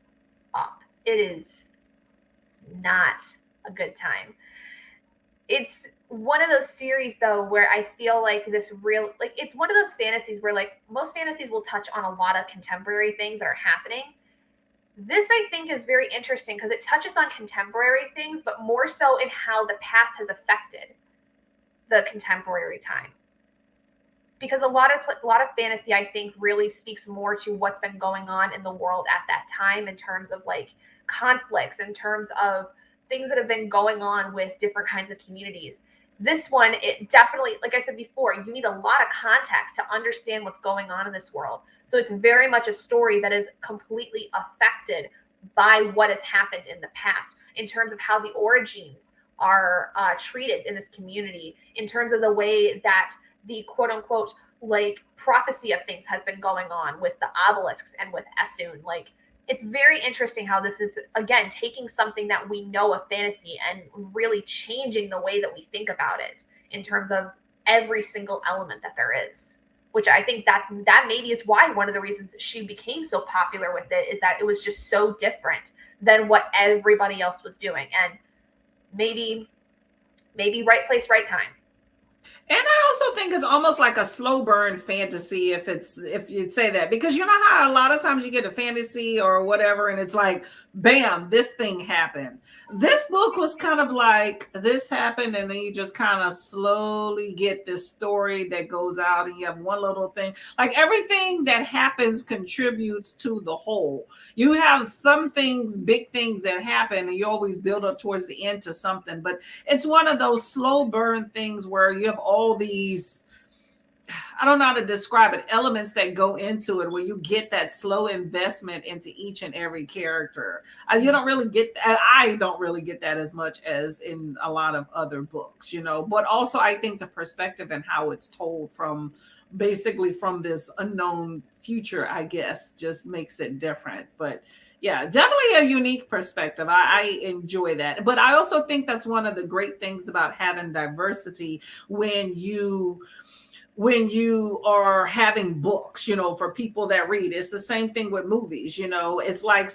up. It is not a good time. It's one of those series though where I feel like it's one of those fantasies where like most fantasies will touch on a lot of contemporary things that are happening. This, I think, is very interesting because it touches on contemporary things, but more so in how the past has affected the contemporary time. Because a lot of fantasy, I think, really speaks more to what's been going on in the world at that time in terms of like conflicts, in terms of things that have been going on with different kinds of communities. This one, it definitely, like I said before, you need a lot of context to understand what's going on in this world. So it's very much a story that is completely affected by what has happened in the past in terms of how the origins are treated in this community, in terms of the way that the quote unquote like prophecy of things has been going on with the obelisks and with Essun. Like, it's very interesting how this is, again, taking something that we know of fantasy and really changing the way that we think about it in terms of every single element that there is. Which I think that maybe is why one of the reasons she became so popular with it is that it was just so different than what everybody else was doing. And maybe right place, right time. And I also think it's almost like a slow burn fantasy if you say that, because you know how a lot of times you get a fantasy or whatever and it's like, bam, this thing happened. This book was kind of like this happened, and then you just kind of slowly get this story that goes out, and you have one little thing. Like everything that happens contributes to the whole. You have some things, big things that happen, and you always build up towards the end to something, but it's one of those slow burn things where you have all these, I don't know how to describe it, elements that go into it where you get that slow investment into each and every character. You don't really get that. I don't really get that as much as in a lot of other books, you know, but also I think the perspective and how it's told from basically from this unknown future, I guess, just makes it different. But yeah, definitely a unique perspective. I enjoy that. But I also think that's one of the great things about having diversity when you are having books, you know, for people that read. It's the same thing with movies, you know. It's like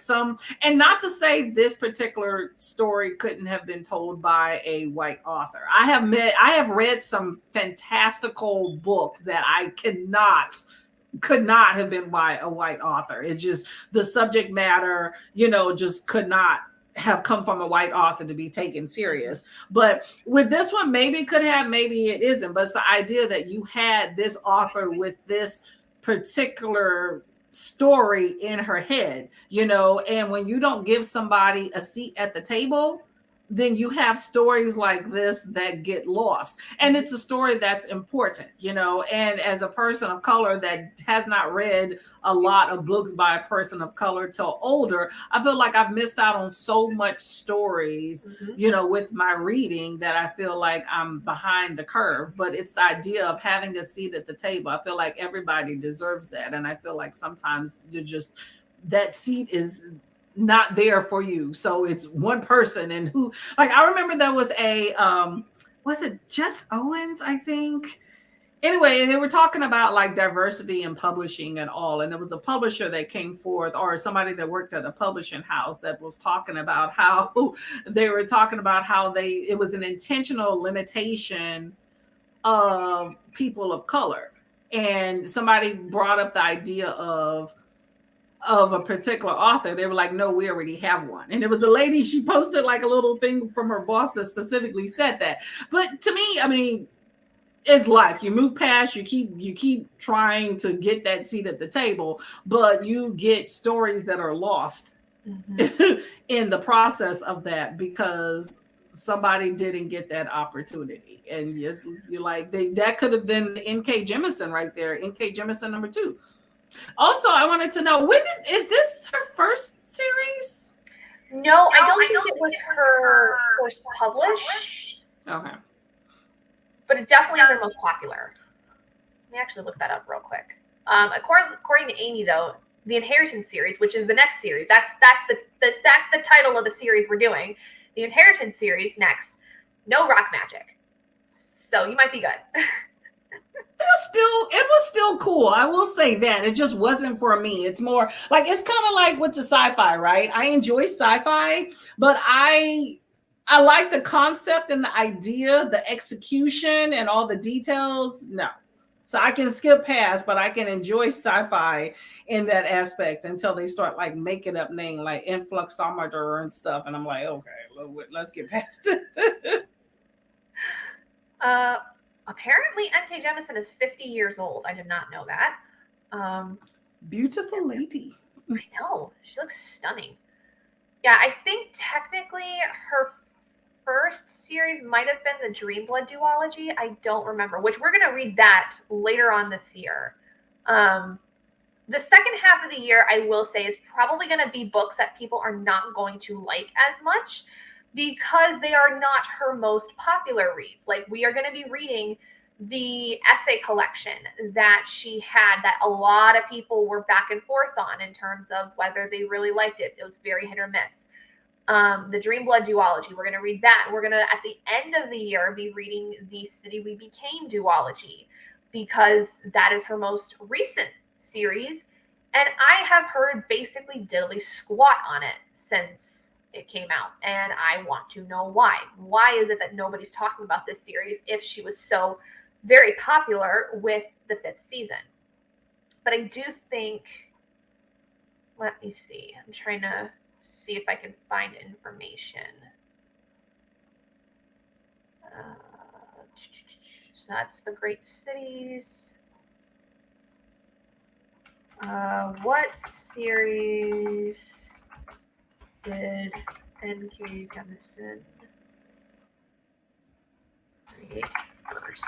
and not to say this particular story couldn't have been told by a white author. I have read some fantastical books that I could not have been by a white author. It's just the subject matter, you know, just could not have come from a white author to be taken serious. But with this one, maybe it could have, maybe it isn't. But it's the idea that you had this author with this particular story in her head, you know, and when you don't give somebody a seat at the table, then you have stories like this that get lost. And it's a story that's important, you know. And as a person of color that has not read a lot of books by a person of color till older, I feel like I've missed out on so much stories, you know, with my reading, that I feel like I'm behind the curve. But it's the idea of having a seat at the table. I feel like everybody deserves that. And I feel like sometimes that seat is not there for you. So it's one person, and who, like, I remember there was a was it Jess Owens, I think. Anyway, and they were talking about like diversity in publishing and all, and there was a publisher that came forth, or somebody that worked at a publishing house, that was talking about how they were talking about how it was an intentional limitation of people of color. And somebody brought up the idea of a particular author. They were like, no, we already have one. And it was a lady, she posted like a little thing from her boss that specifically said that. But to me, I mean, it's life. You move past, you keep trying to get that seat at the table, but you get stories that are lost in the process of that, because somebody didn't get that opportunity. And yes, you're like, that could have been N.K. Jemisin right there, N.K. Jemisin number 2. Also, I wanted to know, is this her first series? No, I don't think it was her first published. Okay. But it's definitely her most popular. Let me actually look that up real quick. According to Amy, though, the Inheritance series, which is the next series, that's the title of the series we're doing. The Inheritance series next. No rock magic, so you might be good. It was still cool. I will say that. It just wasn't for me. It's more like, it's kind of like with the sci-fi, right? I enjoy sci-fi, but I like the concept and the idea, the execution and all the details. No. So I can skip past, but I can enjoy sci-fi in that aspect until they start like making up name like influxometer and stuff. And I'm like, okay, let's get past it. Apparently, N.K. Jemisin is 50 years old. I did not know that. Beautiful lady. I know. She looks stunning. Yeah, I think technically her first series might have been the Dreamblood duology. I don't remember, which we're going to read that later on this year. The second half of the year, I will say, is probably going to be books that people are not going to like as much. because they are not her most popular reads. Like, we are going to be reading the essay collection that she had that a lot of people were back and forth on in terms of whether they really liked it. It was very hit or miss. The Dreamblood duology, we're going to read that. We're going to, at the end of the year, be reading the City We Became duology, because that is her most recent series. And I have heard basically diddly squat on it since it came out. And I want to know why. Why is it that nobody's talking about this series if she was so very popular with the 5th season? But I do think, let me see. I'm trying to see if I can find information. So that's the Great Cities. What series did N.K. Jemisin create first?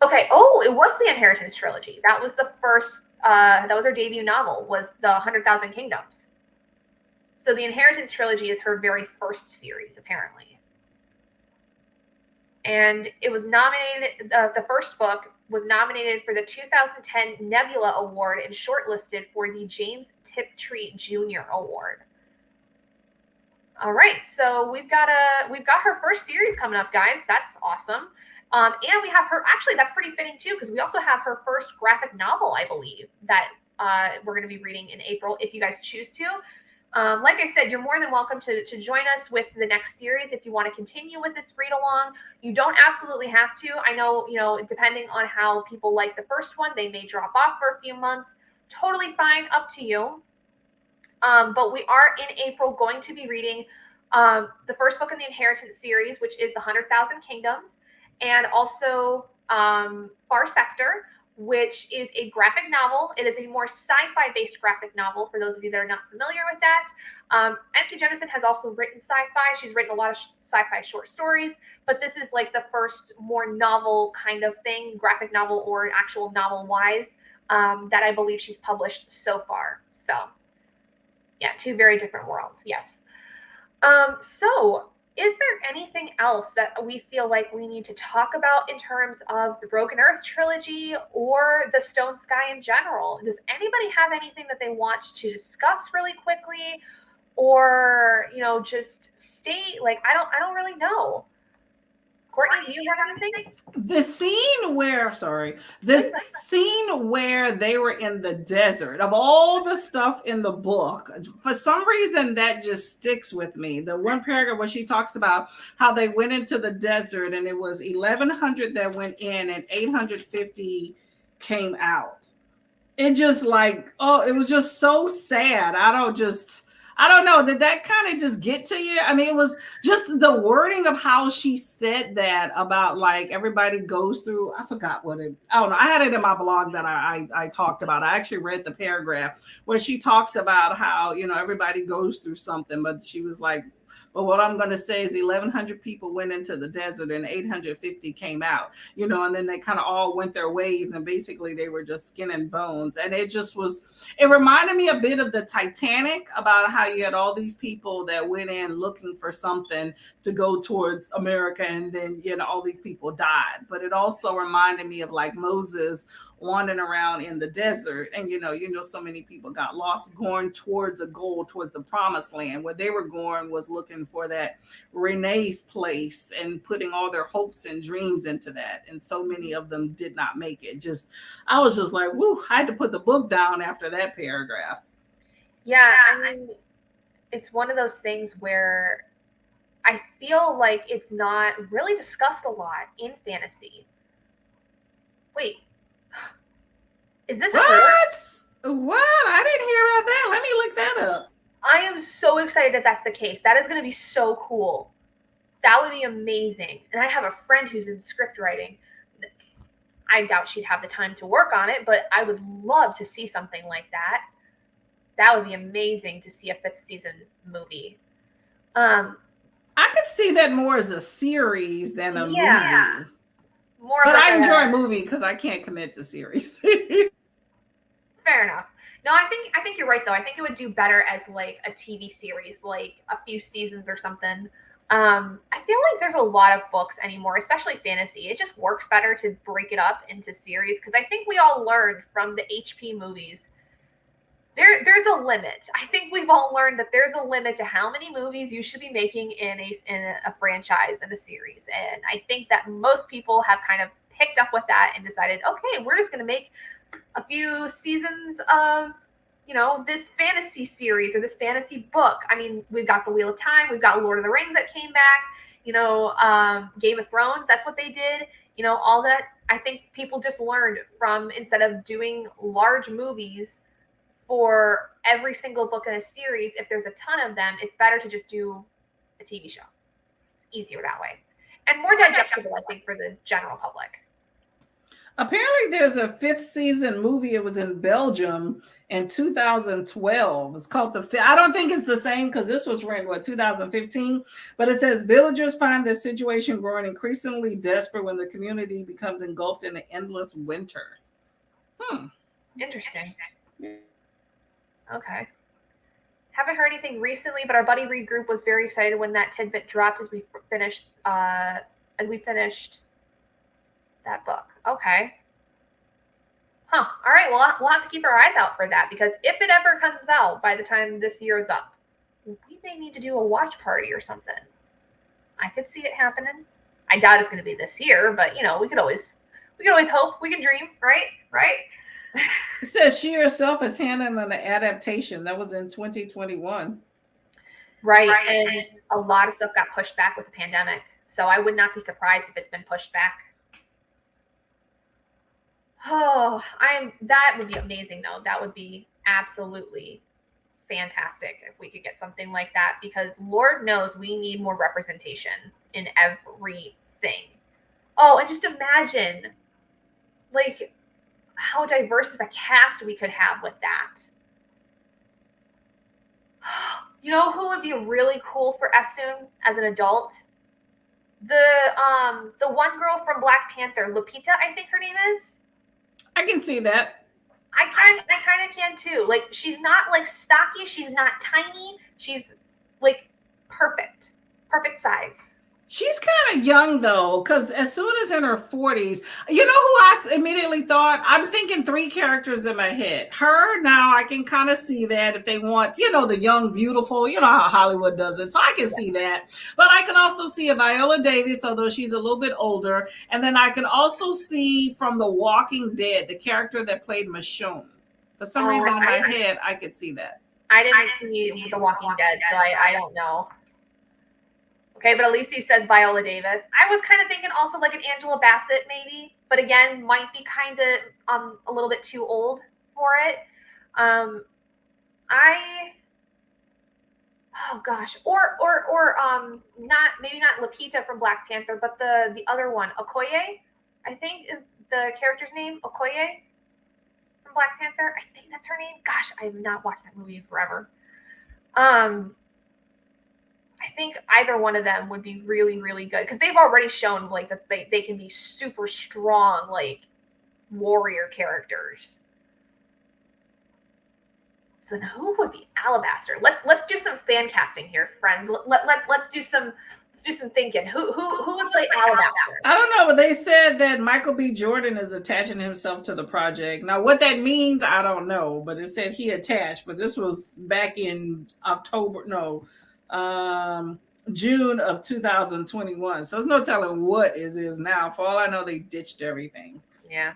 Okay. Oh, it was the Inheritance trilogy. That was the first. That was her debut novel. Was the 100,000 Kingdoms. So the Inheritance trilogy is her very first series, apparently. And it was nominated. The first book was nominated for the 2010 Nebula Award and shortlisted for the James Tiptree Jr. Award. All right, so we've got her first series coming up, guys. That's awesome. And we have her. Actually, that's pretty fitting too, because we also have her first graphic novel, I believe, that we're going to be reading in April, if you guys choose to. Like I said, you're more than welcome to join us with the next series if you want to continue with this read along. You don't absolutely have to. I know, depending on how people like the first one, they may drop off for a few months. Totally fine, up to you. But we are in April going to be reading the first book in the Inheritance series, which is The 100,000 Kingdoms, and also Far Sector, which is a graphic novel. It is a more sci-fi based graphic novel for those of you that are not familiar with that. N.K. Jemisin has also written sci-fi. She's written a lot of sci-fi short stories, but this is like the first more novel kind of thing, graphic novel or actual novel wise, that I believe she's published so far. So yeah, two very different worlds. Yes. So is there anything else that we feel like we need to talk about in terms of the Broken Earth trilogy or the Stone Sky in general? Does anybody have anything that they want to discuss really quickly, or just state, like, I don't really know. Courtney, do you have anything? The scene where they were in the desert, of all the stuff in the book, for some reason that just sticks with me. The one paragraph where she talks about how they went into the desert and it was 1,100 that went in and 850 came out. It just like, it was just so sad. I don't know. Did that kind of just get to you? I mean, it was just the wording of how she said that about like everybody goes through. I forgot I don't know. I had it in my blog that I talked about. I actually read the paragraph where she talks about how, everybody goes through something, but she was like, but what I'm going to say is 1,100 people went into the desert and 850 came out, and then they kind of all went their ways and basically they were just skin and bones. And it reminded me a bit of the Titanic, about how you had all these people that went in looking for something to go towards America, and then, all these people died. But it also reminded me of like Moses wandering around in the desert, and so many people got lost going towards a goal, towards the promised land. Where they were going was looking for that Renee's place and putting all their hopes and dreams into that, and so many of them did not make it. I was just like, whoo, I had to put the book down after that paragraph. Yeah, I mean, it's one of those things where I feel like it's not really discussed a lot in fantasy. Wait, is this what? true? What? I didn't hear about that. Let me look that up. I am so excited that that's the case. That is going to be so cool. That would be amazing. And I have a friend who's in script writing. I doubt she'd have the time to work on it, but I would love to see something like that. That would be amazing to see a 5th season movie. I could see that more as a series than a movie. But I enjoy a movie because I can't commit to series. Fair enough. No, I think you're right though. I think it would do better as like a TV series, like a few seasons or something. I feel like there's a lot of books anymore, especially fantasy. It just works better to break it up into series because I think we all learned from the HP movies there's a limit. I think we've all learned that there's a limit to how many movies you should be making in a franchise and a series. And I think that most people have kind of picked up with that and decided, okay, we're just going to make a few seasons of this fantasy series or this fantasy book. I mean, we've got the Wheel of Time, we've got Lord of the Rings that came back. Game of Thrones. That's what they did. All that. I think people just learned from instead of doing large movies for every single book in a series, if there's a ton of them, it's better to just do a TV show. It's easier that way. And more digestible, I think, for the general public. Apparently, there's a 5th season movie. It was in Belgium in 2012. It's called I don't think it's the same because this was written, 2015? But it says villagers find their situation growing increasingly desperate when the community becomes engulfed in an endless winter. Interesting. Okay. Haven't heard anything recently, but our buddy Read group was very excited when that tidbit dropped as we finished that book. Okay. Huh. All right. Well, we'll have to keep our eyes out for that because if it ever comes out by the time this year is up, we may need to do a watch party or something. I could see it happening. I doubt it's going to be this year, but we could always hope. We can dream, right? Right. It says she herself is handling an adaptation. That was in 2021. Right. And a lot of stuff got pushed back with the pandemic. So I would not be surprised if it's been pushed back. Oh, that would be amazing though. That would be absolutely fantastic if we could get something like that because Lord knows we need more representation in everything. Oh, and just imagine like how diverse of a cast we could have with that. You know who would be really cool for Essun as an adult? The one girl from Black Panther, Lupita, I think her name is. I can see that. I kind of can too. Like she's not like stocky, she's not tiny, she's like perfect size. She's kind of young though, because as soon as in her 40s, you know who I immediately thought? I'm thinking 3 characters in my head. Her, now I can kind of see that if they want, the young, beautiful, how Hollywood does it. So I can see that. But I can also see a Viola Davis, although she's a little bit older. And then I can also see from The Walking Dead, the character that played Michonne. For some reason in my head, I could see that. I didn't see The Walking Dead, so I don't know. Okay, but Alicia says Viola Davis. I was kind of thinking also like an Angela Bassett maybe, but again, might be kind of a little bit too old for it. Oh gosh, or not Lupita from Black Panther, but the other one, Okoye, I think is the character's name, Okoye from Black Panther. I think that's her name. Gosh, I have not watched that movie in forever. I think either one of them would be really, really good because they've already shown like that they can be super strong, like warrior characters. So who would be Alabaster? Let's do some fan casting here, friends. Let's do some thinking. Who would play Alabaster? I don't know, but they said that Michael B. Jordan is attaching himself to the project. Now, what that means, I don't know, but it said he attached. But this was back in June of 2021. So there's no telling what is now. For all I know, they ditched everything. Yeah.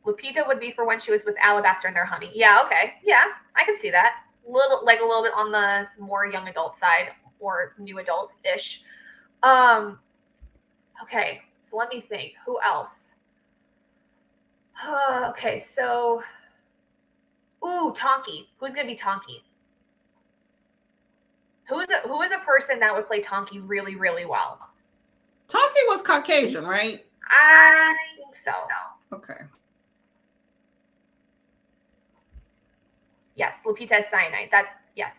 Lupita would be for when she was with Alabaster and their honey. Yeah, okay. Yeah, I can see that. A little bit on the more young adult side or new adult-ish. Okay, so let me think. Who else? Okay, so Tonki. Who's gonna be Tonki? Who is a person that would play Tonki really, really well? Tonki was Caucasian, right? I think so. Okay. Yes, Lupita is cyanide. Yes.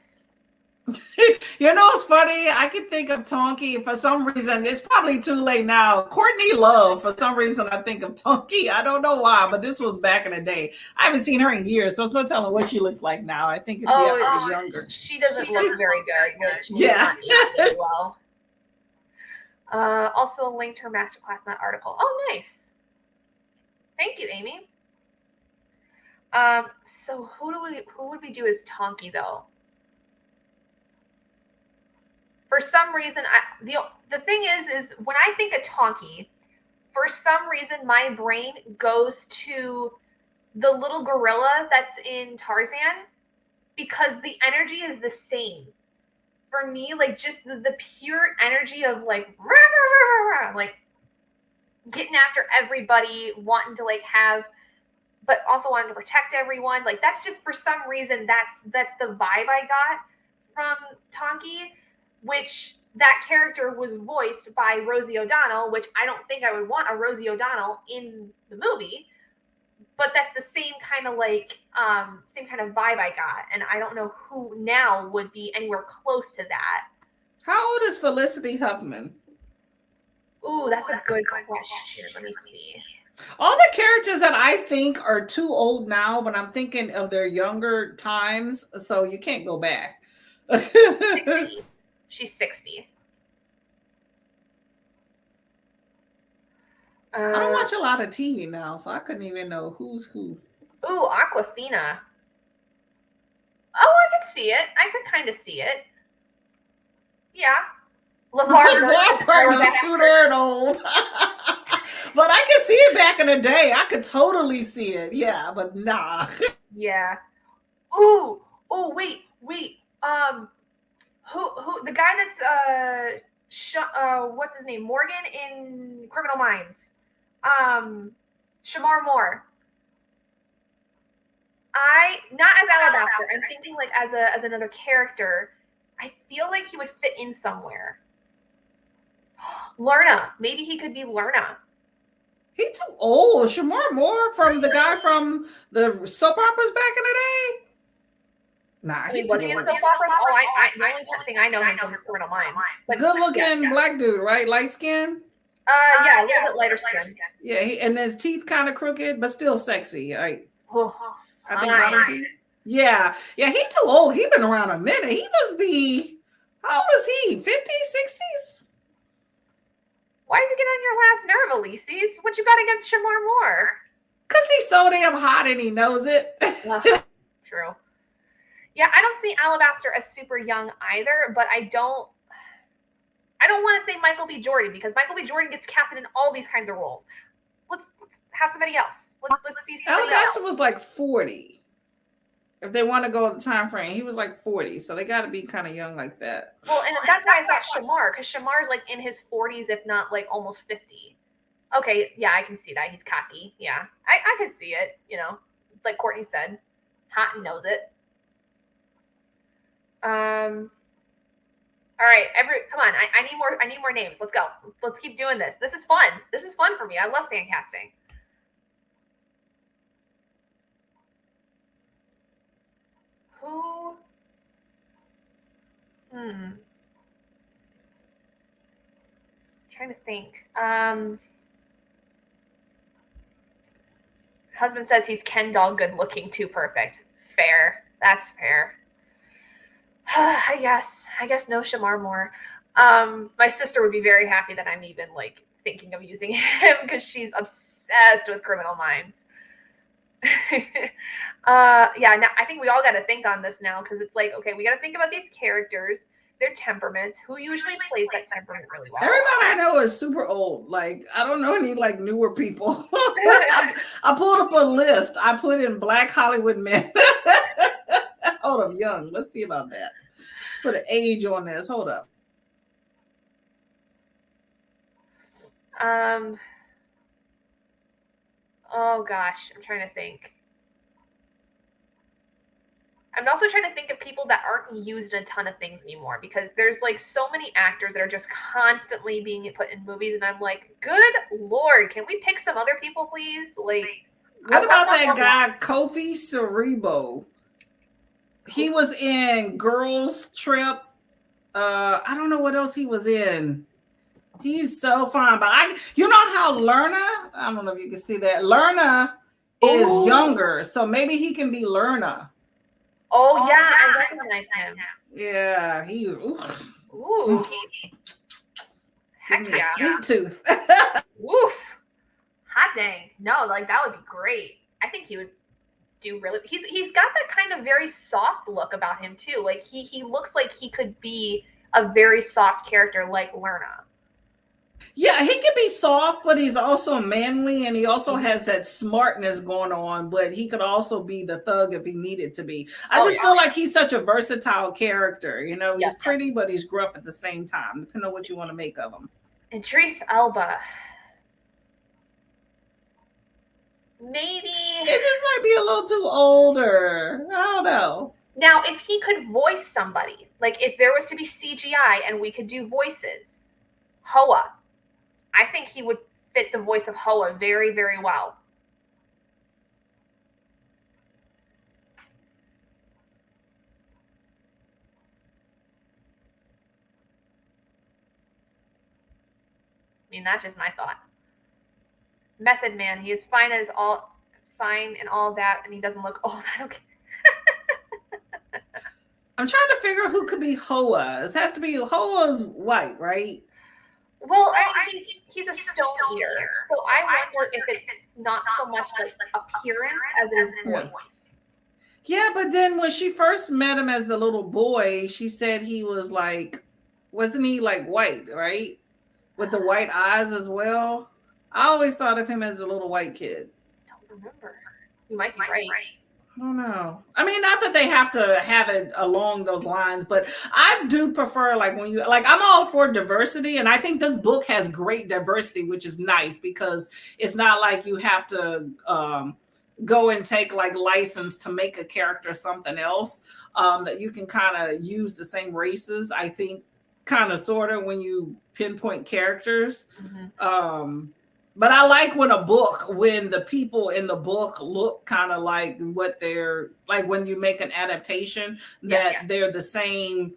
You know, it's funny. I can think of Tonky for some reason. It's probably too late now. Courtney Love, for some reason, I think of Tonky. I don't know why, but this was back in the day. I haven't seen her in years, so it's no telling what she looks like now. I think it'd be younger. She doesn't look very good. Like, she's Yeah. not aged very well. Also a link to her masterclass in that article. Oh, nice. Thank you, Amy. So who would we do as Tonky though? For some reason, the thing is when I think of Tonky, for some reason my brain goes to the little gorilla that's in Tarzan, because the energy is the same. For me, like just the pure energy of like getting after everybody, wanting to like have, but also wanting to protect everyone. Like that's just, for some reason, that's the vibe I got from Tonky, which that character was voiced by Rosie O'Donnell, which I don't think I would want a Rosie O'Donnell in the movie, but that's the same kind of vibe I got, and I don't know who now would be anywhere close to that. How old is Felicity Huffman? Ooh, that's a good question. Let me see. All the characters that I think are too old now, but I'm thinking of their younger times, so you can't go back. 60. She's 60. I don't watch a lot of TV now, so I couldn't even know who's who. Ooh, Aquafina. Oh, I could see it. I could kind of see it. Yeah. LeVar Burton is too darn old. But I can see it back in the day. I could totally see it. Yeah, but nah. Yeah. Ooh. Oh, wait. Who the guy that's what's his name? Morgan in Criminal Minds. Shamar Moore. Not as Alabaster. I'm thinking like as another character. I feel like he would fit in somewhere. Lerna. Maybe he could be Lerna. He's too old. Shamar Moore, from the guy from the soap operas back in the day. Nah, he's was he in soap operas? Oh, the only thing I know him from Criminal Minds. Good looking black dude, right? Light skin. Yeah, a little bit lighter skin. Yeah, and his teeth kind of crooked, but still sexy. Right? I think Fine. teeth. Yeah, he's too old. He's been around a minute. He must be, how old is he? 50s, 60s? Why is he getting on your last nerve, Elises? What you got against Shamar Moore? Because he's so damn hot and he knows it. True. Yeah, I don't see Alabaster as super young either, but I don't want to say Michael B. Jordan, because Michael B. Jordan gets casted in all these kinds of roles. Let's have somebody else. Let's see somebody Alabaster else. was like 40. If they want to go with the time frame, he was like 40, so they got to be kind of young like that. Well, and that's why I thought Shamar, because Shamar's like in his 40s, if not like almost 50. Okay, yeah, I can see that. He's cocky. Yeah, I can see it. You know, like Courtney said, hot and knows it. All right, come on. I need more names. Let's go. Let's keep doing this. This is fun. This is fun for me. I love fan casting. Who? Trying to think. Husband says he's Ken doll good looking, too perfect. Fair. That's fair. I guess no Shamar Moore. My sister would be very happy that I'm even like thinking of using him, because she's obsessed with Criminal Minds. Yeah, now I think we all got to think on this now, because it's like, okay, we got to think about these characters, their temperaments, who usually plays that temperament really well. Everybody I know is super old. Like, I don't know any like newer people. I pulled up a list. I put in Black Hollywood men. Hold up, young. Let's see about that. Put an age on this. Hold up. Oh gosh, I'm trying to think. I'm also trying to think of people that aren't used in a ton of things anymore, because there's like so many actors that are just constantly being put in movies, and I'm like, good Lord, can we pick some other people, please? Like, what about that guy, Kofi Cerebo? He was in Girls Trip. I don't know what else he was in. He's so fine, but you know how Lerna, I don't know if you can see that. Lerna is younger, so maybe he can be Lerna. Oh yeah, I recognize him. Yeah, he was. Ooh. Heck yeah. Sweet tooth. Woof. Hot dang. No, like that would be great. I think he would do really. He's got that kind of very soft look about him too. Like he looks like he could be a very soft character like Lerna. Yeah, he can be soft, but he's also manly, and he also has that smartness going on. But he could also be the thug if he needed to be. I just feel like he's such a versatile character. You know, he's pretty, but he's gruff at the same time, depending on what you want to make of him. Idris Elba. Maybe it just might be a little too older. I don't know. Now, if he could voice somebody, like if there was to be CGI and we could do voices, Hoa. I think he would fit the voice of Hoa very, very well. I mean, that's just my thought. Method Man, he is fine and all that, and he doesn't look old. I don't care. I'm trying to figure out who could be Hoa. This has to be Hoa's white, right? Well, I mean, he's a stone eater, so I wonder if it's not so much like appearance as it is voice. Yeah, but then when she first met him as the little boy, she said he was like, wasn't he like white, right? With the white eyes as well. I always thought of him as a little white kid. I don't remember. You might be right. I don't know. I mean, not that they have to have it along those lines, but I do prefer like when you like I'm all for diversity, and I think this book has great diversity, which is nice because it's not like you have to go and take like license to make a character something else. That you can kind of use the same races. I think kind of sort of when you pinpoint characters. Mm-hmm. But I like when the people in the book look kind of like what they're like when you make an adaptation, that they're the same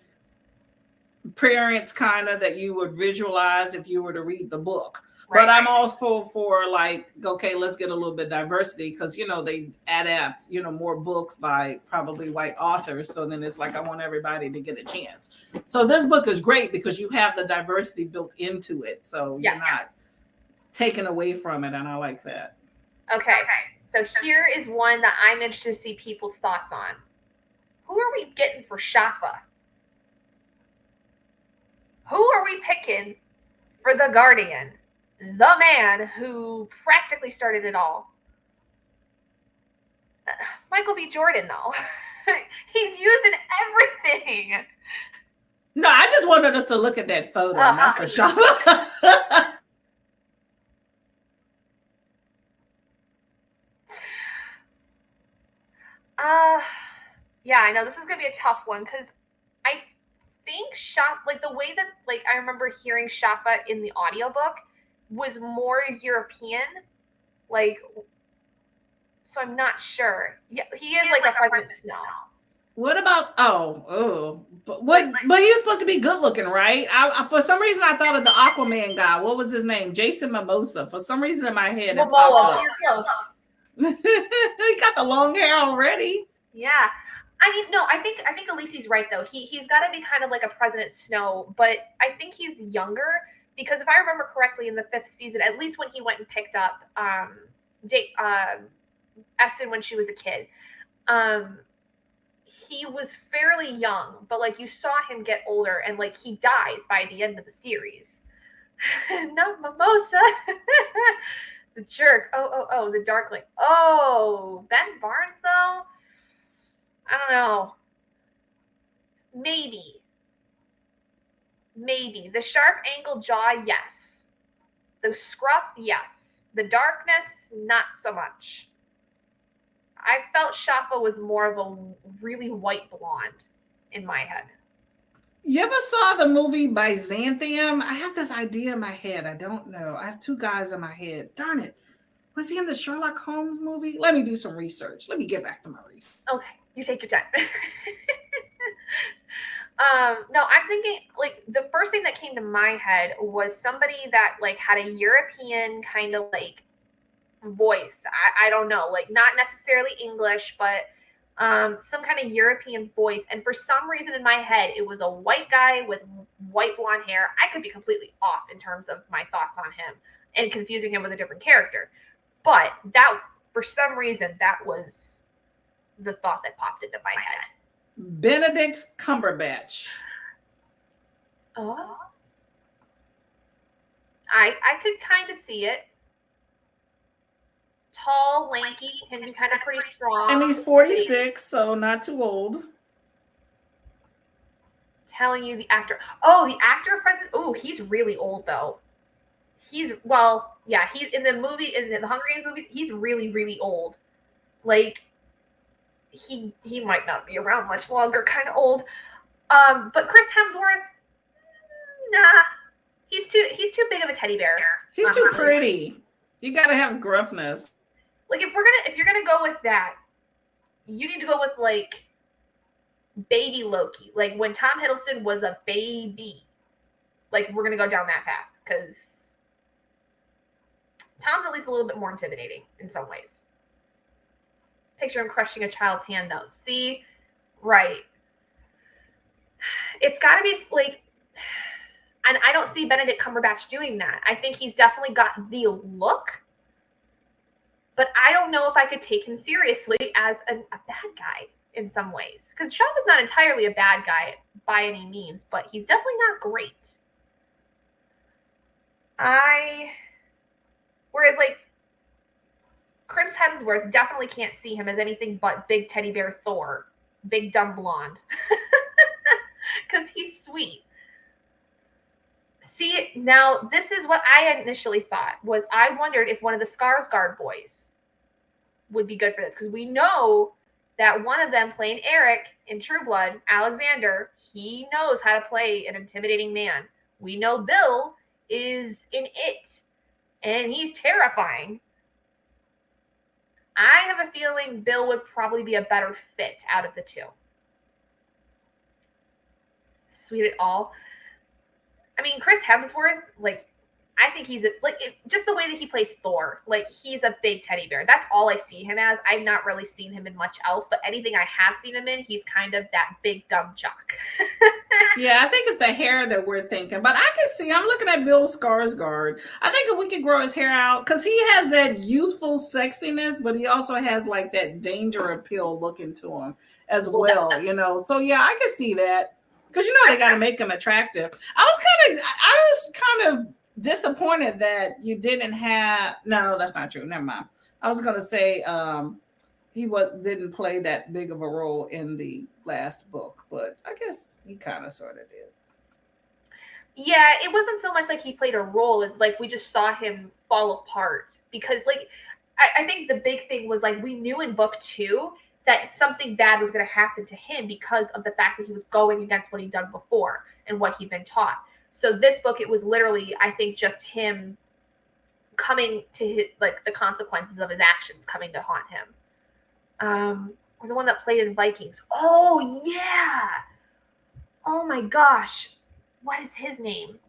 parents kind of that you would visualize if you were to read the book. Right. But I'm also for like, okay, let's get a little bit of diversity because, you know, they adapt, you know, more books by probably white authors. So then it's like, I want everybody to get a chance. So this book is great because you have the diversity built into it. So you're not taken away from it, and I like that. Okay, so here is one that I'm interested to see people's thoughts on. Who are we getting for Shafa? Who are we picking for the Guardian? The man who practically started it all. Michael B. Jordan, though. He's used in everything. No, I just wanted us to look at that photo, not for Shafa. Yeah, I know this is gonna be a tough one because I think like the way that like I remember hearing Shafa in the audiobook was more European, like, so I'm not sure. Yeah, he is like a President Snow. What about but he was supposed to be good looking, right? I for some reason I thought of the Aquaman guy. What was his name? Jason Momoa. For some reason in my head it popped up. You're close. He got the long hair already. Yeah. I mean, no, I think Alici's right though. He's got to be kind of like a President Snow, but I think he's younger because if I remember correctly, in the 5th season, at least when he went and picked up Essen when she was a kid, he was fairly young, but like you saw him get older, and like he dies by the end of the series. No, Mimosa. The jerk. Oh, the Darkling. Oh, Ben Barnes though. I don't know. Maybe. The sharp ankle jaw, yes. The scruff, yes. The darkness, not so much. I felt Shafa was more of a really white blonde in my head. You ever saw the movie Byzantium? I have this idea in my head. I don't know. I have two guys in my head. Darn it. Was he in the Sherlock Holmes movie? Let me do some research. Let me get back to my research. Okay. You take your time. No, I'm thinking like the first thing that came to my head was somebody that like had a European kind of like voice. I don't know, like not necessarily English, but some kind of European voice. And for some reason in my head, it was a white guy with white blonde hair. I could be completely off in terms of my thoughts on him and confusing him with a different character. But that, for some reason, that was the thought that popped into my head. Benedict Cumberbatch. Oh, I could kind of see it. Tall, lanky, can be kind of pretty strong. And he's 46, so not too old. Telling you the actor. Oh, the actor present. Oh, he's really old though. He's well, yeah. He's in the movie in the Hunger Games movies. He's really, really old. Like he might not be around much longer. Kind of old. But Chris Hemsworth, nah. He's too big of a teddy bear. He's too pretty. You gotta have gruffness. Like if you're gonna go with that, you need to go with like baby Loki. Like when Tom Hiddleston was a baby. Like we're gonna go down that path because Tom's at least a little bit more intimidating in some ways. Picture him crushing a child's hand though. See? Right. It's gotta be like, and I don't see Benedict Cumberbatch doing that. I think he's definitely got the look, but I don't know if I could take him seriously as a bad guy in some ways. Because Shaw is not entirely a bad guy by any means, but he's definitely not great. Whereas like Chris Hemsworth, definitely can't see him as anything but big teddy bear Thor, big dumb blonde, because he's sweet. See, now this is what I initially thought was I wondered if one of the Skarsgård boys would be good for this, because we know that one of them playing Eric in True Blood, Alexander, he knows how to play an intimidating man. We know Bill is in it, and he's terrifying. I have a feeling Bill would probably be a better fit out of the two. Sweet it all. I mean, Chris Hemsworth, like, I think he's just the way that he plays Thor. Like, he's a big teddy bear. That's all I see him as. I've not really seen him in much else, but anything I have seen him in, he's kind of that big dumb jock. Yeah, I think it's the hair that we're thinking. But I can see, I'm looking at Bill Skarsgård. I think if we could grow his hair out, because he has that youthful sexiness, but he also has like that danger appeal looking to him as well, you know. So yeah, I can see that. Because you know they got to make him attractive. I was kind of disappointed that you didn't have. No, that's not true. Never mind. I was gonna say he didn't play that big of a role in the last book, but I guess he kind of sort of did. Yeah, it wasn't so much like he played a role as like we just saw him fall apart, because like I think the big thing was like we knew in book 2 that something bad was going to happen to him because of the fact that he was going against what he'd done before and what he'd been taught. So this book, it was literally, I think, just him coming to like the consequences of his actions coming to haunt him. Or the one that played in Vikings. Oh yeah. Oh my gosh. What is his name?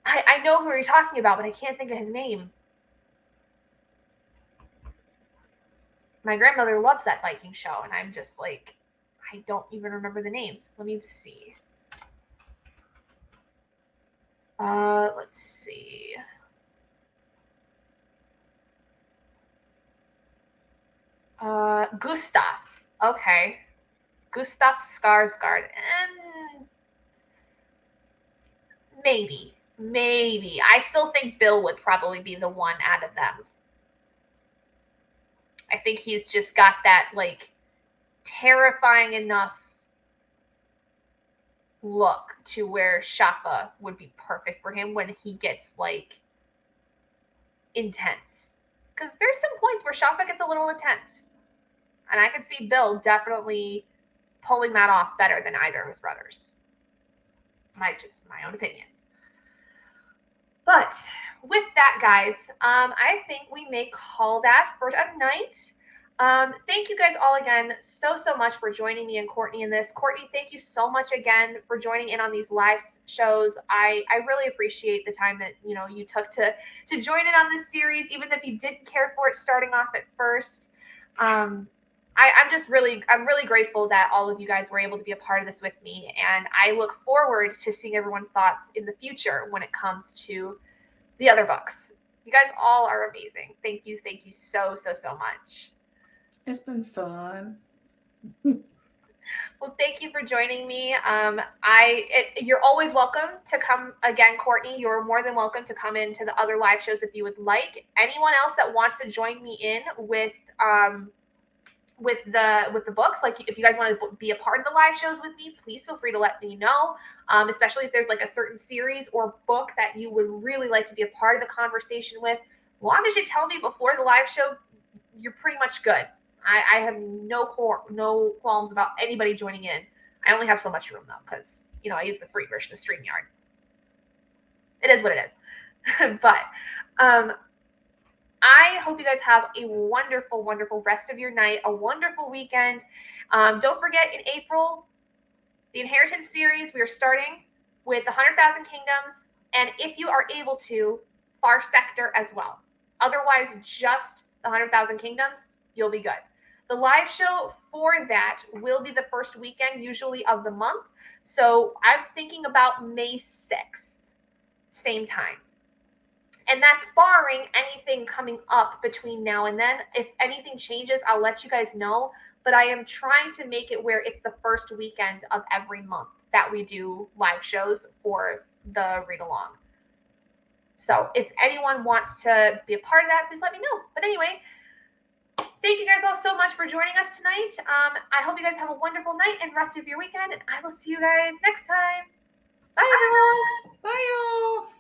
I know who you're talking about, but I can't think of his name. My grandmother loves that Viking show, and I'm just like, I don't even remember the names. Let me see. Let's see. Gustav. Okay. Gustav Skarsgård. And maybe. I still think Bill would probably be the one out of them. I think he's just got that, like, terrifying enough look to where Shafa would be perfect for him when he gets, like, intense. Because there's some points where Shafa gets a little intense. And I could see Bill definitely pulling that off better than either of his brothers. My own opinion. But with that, guys, I think we may call that for a night. Thank you guys all again so much for joining me and Courtney in this. Courtney, thank you so much again for joining in on these live shows. I really appreciate the time that you took to join in on this series, even if you didn't care for it starting off at first. I'm really grateful that all of you guys were able to be a part of this with me, and I look forward to seeing everyone's thoughts in the future when it comes to the other books. You guys all are amazing. Thank you so much. It's been fun. Well, thank you for joining me. You're always welcome to come again, Courtney. You're more than welcome to come into the other live shows if you would like. Anyone else that wants to join me in with the books, like if you guys want to be a part of the live shows with me, please feel free to let me know. Especially if there's like a certain series or book that you would really like to be a part of the conversation with. As long as you tell me before the live show, you're pretty much good. I have no qualms about anybody joining in. I only have so much room though, because I use the free version of StreamYard. It is what it is. But I hope you guys have a wonderful rest of your night, a wonderful weekend. Don't forget, in April, the Inheritance series, we are starting with the 100,000 Kingdoms, and if you are able to, Far Sector as well. Otherwise, just the 100,000 Kingdoms, you'll be good. The live show for that will be the first weekend, usually of the month. So I'm thinking about May 6th, same time. And that's barring anything coming up between now and then. If anything changes, I'll let you guys know. But I am trying to make it where it's the first weekend of every month that we do live shows for the read-along. So if anyone wants to be a part of that, please let me know. But anyway, thank you guys all so much for joining us tonight. I hope you guys have a wonderful night and rest of your weekend, and I will see you guys next time. Bye, everyone. Bye, y'all.